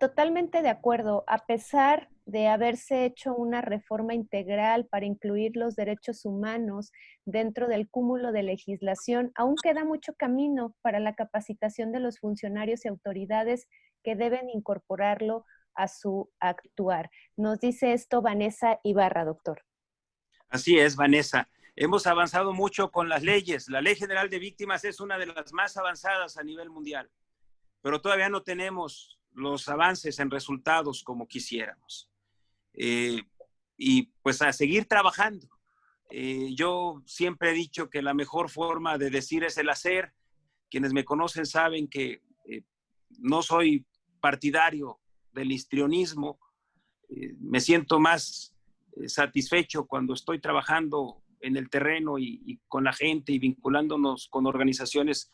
totalmente de acuerdo, a pesar de haberse hecho una reforma integral para incluir los derechos humanos dentro del cúmulo de legislación, aún queda mucho camino para la capacitación de los funcionarios y autoridades que deben incorporarlo a su actuar. Nos dice esto Vanessa Ibarra, doctor. Así es, Vanessa. Hemos avanzado mucho con las leyes. La Ley General de Víctimas es una de las más avanzadas a nivel mundial, pero todavía no tenemos los avances en resultados como quisiéramos. Y pues a seguir trabajando. Yo siempre he dicho que la mejor forma de decir es el hacer. Quienes me conocen saben que no soy partidario del histrionismo. Me siento más satisfecho cuando estoy trabajando en el terreno y con la gente y vinculándonos con organizaciones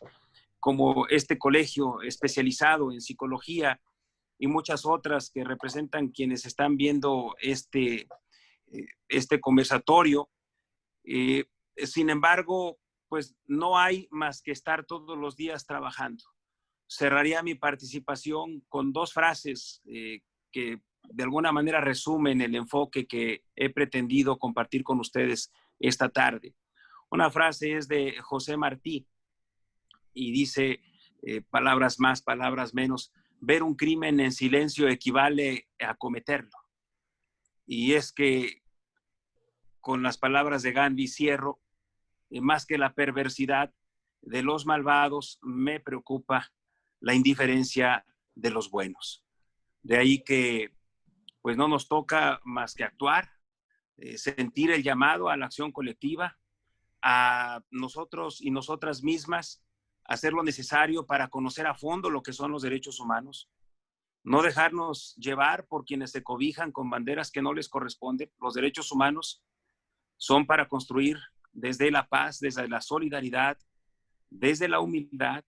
como este colegio especializado en psicología y muchas otras que representan quienes están viendo este conversatorio. Sin embargo, pues no hay más que estar todos los días trabajando. Cerraría mi participación con dos frases que de alguna manera resumen el enfoque que he pretendido compartir con ustedes esta tarde. Una frase es de José Martí y dice, palabras más, palabras menos, ver un crimen en silencio equivale a cometerlo. Y es que, con las palabras de Gandhi cierro, más que la perversidad de los malvados, me preocupa la indiferencia de los buenos. De ahí que pues no nos toca más que actuar, sentir el llamado a la acción colectiva, a nosotros y nosotras mismas, hacer lo necesario para conocer a fondo lo que son los derechos humanos, no dejarnos llevar por quienes se cobijan con banderas que no les corresponden. Los derechos humanos son para construir desde la paz, desde la solidaridad, desde la humildad,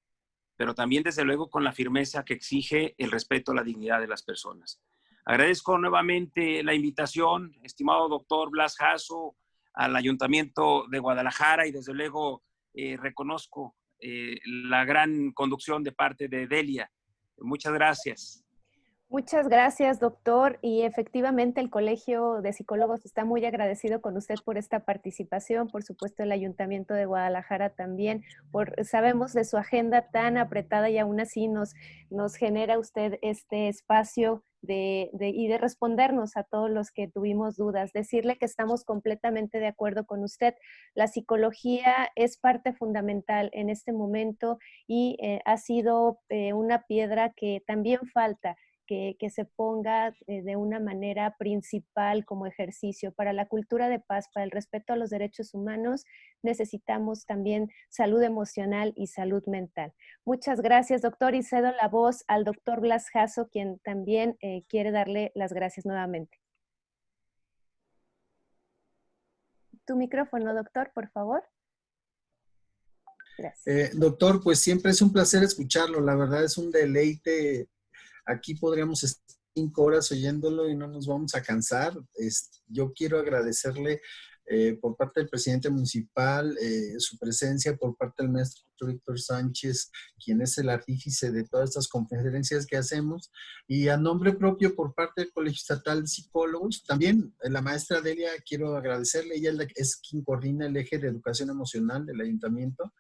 pero también desde luego con la firmeza que exige el respeto a la dignidad de las personas. Agradezco nuevamente la invitación, estimado doctor Blas Jasso, al Ayuntamiento de Guadalajara y desde luego reconozco la gran conducción de parte de Delia. Muchas gracias. Muchas gracias, doctor. Y efectivamente el Colegio de Psicólogos está muy agradecido con usted por esta participación. Por supuesto, el Ayuntamiento de Guadalajara también. Sabemos de su agenda tan apretada y aún así nos genera usted este espacio y de respondernos a todos los que tuvimos dudas. Decirle que estamos completamente de acuerdo con usted. La psicología es parte fundamental en este momento y ha sido una piedra que también falta que se ponga de una manera principal como ejercicio. Para la cultura de paz, para el respeto a los derechos humanos, necesitamos también salud emocional y salud mental. Muchas gracias, doctor, y cedo la voz al doctor Blas Jasso, quien también quiere darle las gracias nuevamente. Tu micrófono, doctor, por favor. Gracias. Doctor, pues siempre es un placer escucharlo. La verdad es un deleite. Aquí podríamos estar 5 horas oyéndolo y no nos vamos a cansar. Yo quiero agradecerle por parte del presidente municipal su presencia, por parte del maestro Víctor Sánchez, quien es el artífice de todas estas conferencias que hacemos, y a nombre propio por parte del Colegio Estatal de Psicólogos. También la maestra Delia, quiero agradecerle. Ella es quien coordina el eje de educación emocional del ayuntamiento.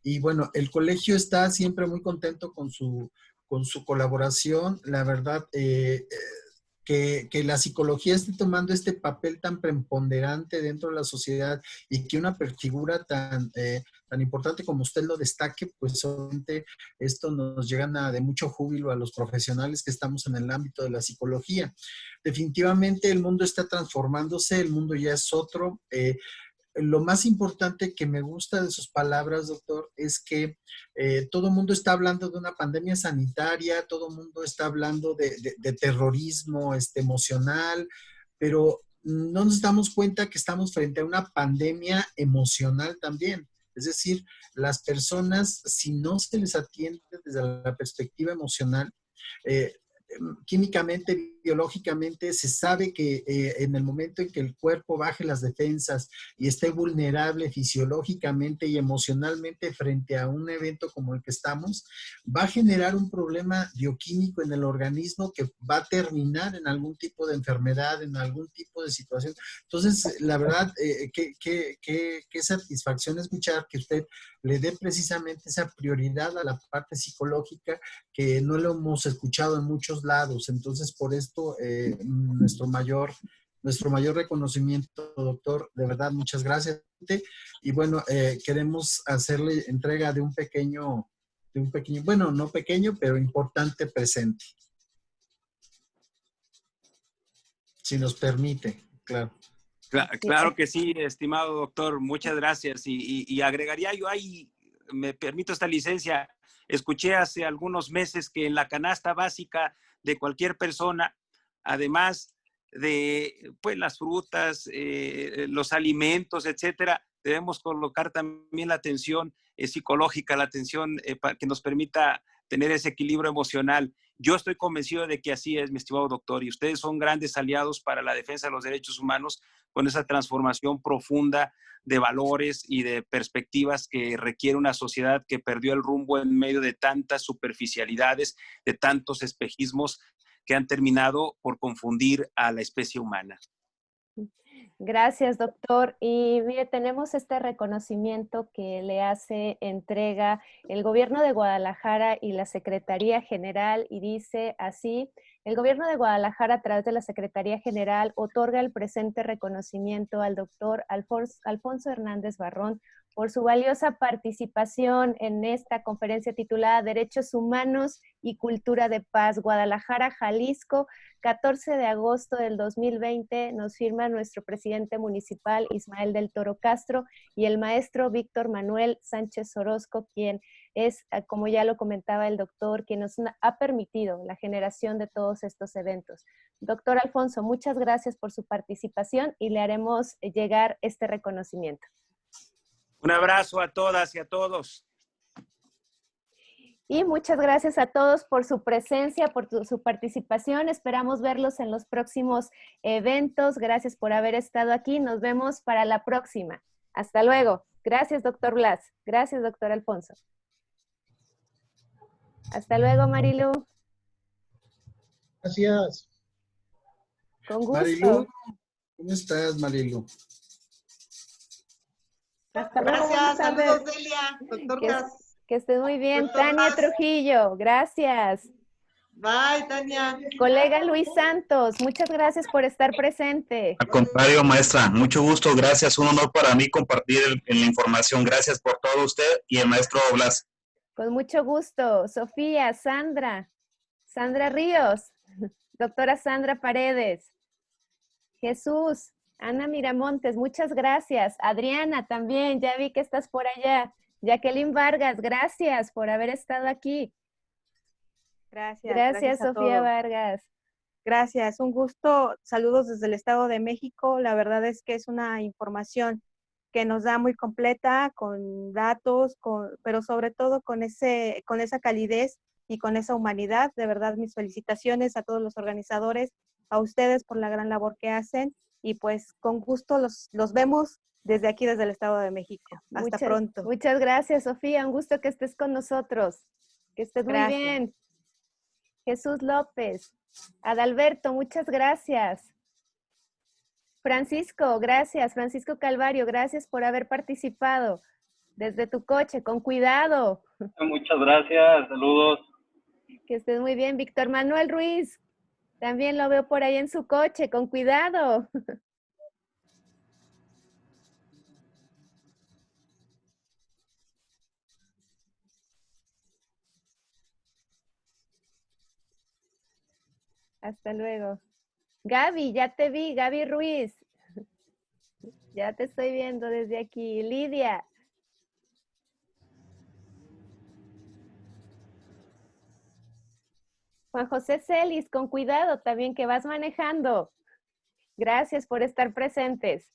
Y bueno, el colegio está siempre muy contento con su colaboración. La verdad, que la psicología esté tomando este papel tan preponderante dentro de la sociedad y que una figura tan importante como usted lo destaque, pues obviamente esto nos llega de mucho júbilo a los profesionales que estamos en el ámbito de la psicología. Definitivamente el mundo está transformándose, el mundo ya es otro. Lo más importante que me gusta de sus palabras, doctor, es que todo el mundo está hablando de una pandemia sanitaria, todo el mundo está hablando de terrorismo emocional, pero no nos damos cuenta que estamos frente a una pandemia emocional también. Es decir, las personas, si no se les atiende desde la perspectiva emocional, químicamente biológicamente se sabe que en el momento en que el cuerpo baje las defensas y esté vulnerable fisiológicamente y emocionalmente frente a un evento como el que estamos, va a generar un problema bioquímico en el organismo que va a terminar en algún tipo de enfermedad, en algún tipo de situación. Entonces, la verdad, qué satisfacción escuchar que usted le dé precisamente esa prioridad a la parte psicológica que no lo hemos escuchado en muchos lados. Entonces, por esto, nuestro mayor reconocimiento, doctor. De verdad, muchas gracias. Y bueno, queremos hacerle entrega de un pequeño, bueno, no pequeño, pero importante presente. Si nos permite, claro. Claro que sí, estimado doctor, muchas gracias. Y agregaría yo ahí, me permito esta licencia, escuché hace algunos meses que en la canasta básica de cualquier persona, además de pues, las frutas, los alimentos, etcétera, debemos colocar también la atención psicológica, la atención que nos permita tener ese equilibrio emocional. Yo estoy convencido de que así es, mi estimado doctor, y ustedes son grandes aliados para la defensa de los derechos humanos con esa transformación profunda de valores y de perspectivas que requiere una sociedad que perdió el rumbo en medio de tantas superficialidades, de tantos espejismos que han terminado por confundir a la especie humana. Gracias, doctor. Y mire, tenemos este reconocimiento que le hace entrega el Gobierno de Guadalajara y la Secretaría General, y dice así: el Gobierno de Guadalajara, a través de la Secretaría General, otorga el presente reconocimiento al doctor Alfonso Hernández Barrón por su valiosa participación en esta conferencia titulada Derechos Humanos y Cultura de Paz, Guadalajara, Jalisco, 14 de agosto del 2020, nos firma nuestro presidente municipal, Ismael del Toro Castro, y el maestro Víctor Manuel Sánchez Orozco, quien es, como ya lo comentaba el doctor, quien nos ha permitido la generación de todos estos eventos. Doctor Alfonso, muchas gracias por su participación y le haremos llegar este reconocimiento. Un abrazo a todas y a todos. Y muchas gracias a todos por su presencia, por su participación. Esperamos verlos en los próximos eventos. Gracias por haber estado aquí. Nos vemos para la próxima. Hasta luego. Gracias, doctor Blas. Gracias, doctor Alfonso. Hasta luego, Marilu. Gracias. Con gusto. Marilu, ¿cómo estás, Marilu? Hasta luego. Gracias, saludos, Delia, doctor Cas. Que estés muy bien. Doctor Tania Cas. Trujillo, gracias. Bye, Tania. Colega Luis Santos, muchas gracias por estar presente. Al contrario, maestra, mucho gusto, gracias. Un honor para mí compartir la información. Gracias por todo usted y el maestro Blas. Con mucho gusto. Sofía, Sandra Ríos, doctora Sandra Paredes, Jesús, Ana Miramontes, muchas gracias. Adriana también, ya vi que estás por allá. Jacqueline Vargas, gracias por haber estado aquí. Gracias Sofía Vargas. Gracias, un gusto. Saludos desde el Estado de México. La verdad es que es una información que nos da muy completa, con datos, pero sobre todo con esa calidez y con esa humanidad. De verdad, mis felicitaciones a todos los organizadores, a ustedes por la gran labor que hacen, y pues con gusto los vemos desde aquí, desde el Estado de México. Hasta pronto. Muchas gracias, Sofía. Un gusto que estés con nosotros. Que estés muy bien. Jesús López. Adalberto, muchas gracias. Francisco, gracias. Francisco Calvario, gracias por haber participado desde tu coche, con cuidado. Muchas gracias, saludos. Que estés muy bien. Víctor Manuel Ruiz, también lo veo por ahí en su coche, con cuidado. Hasta luego. Gaby, ya te vi, Gaby Ruiz. Ya te estoy viendo desde aquí. Lidia. Juan José Celis, con cuidado también que vas manejando. Gracias por estar presentes.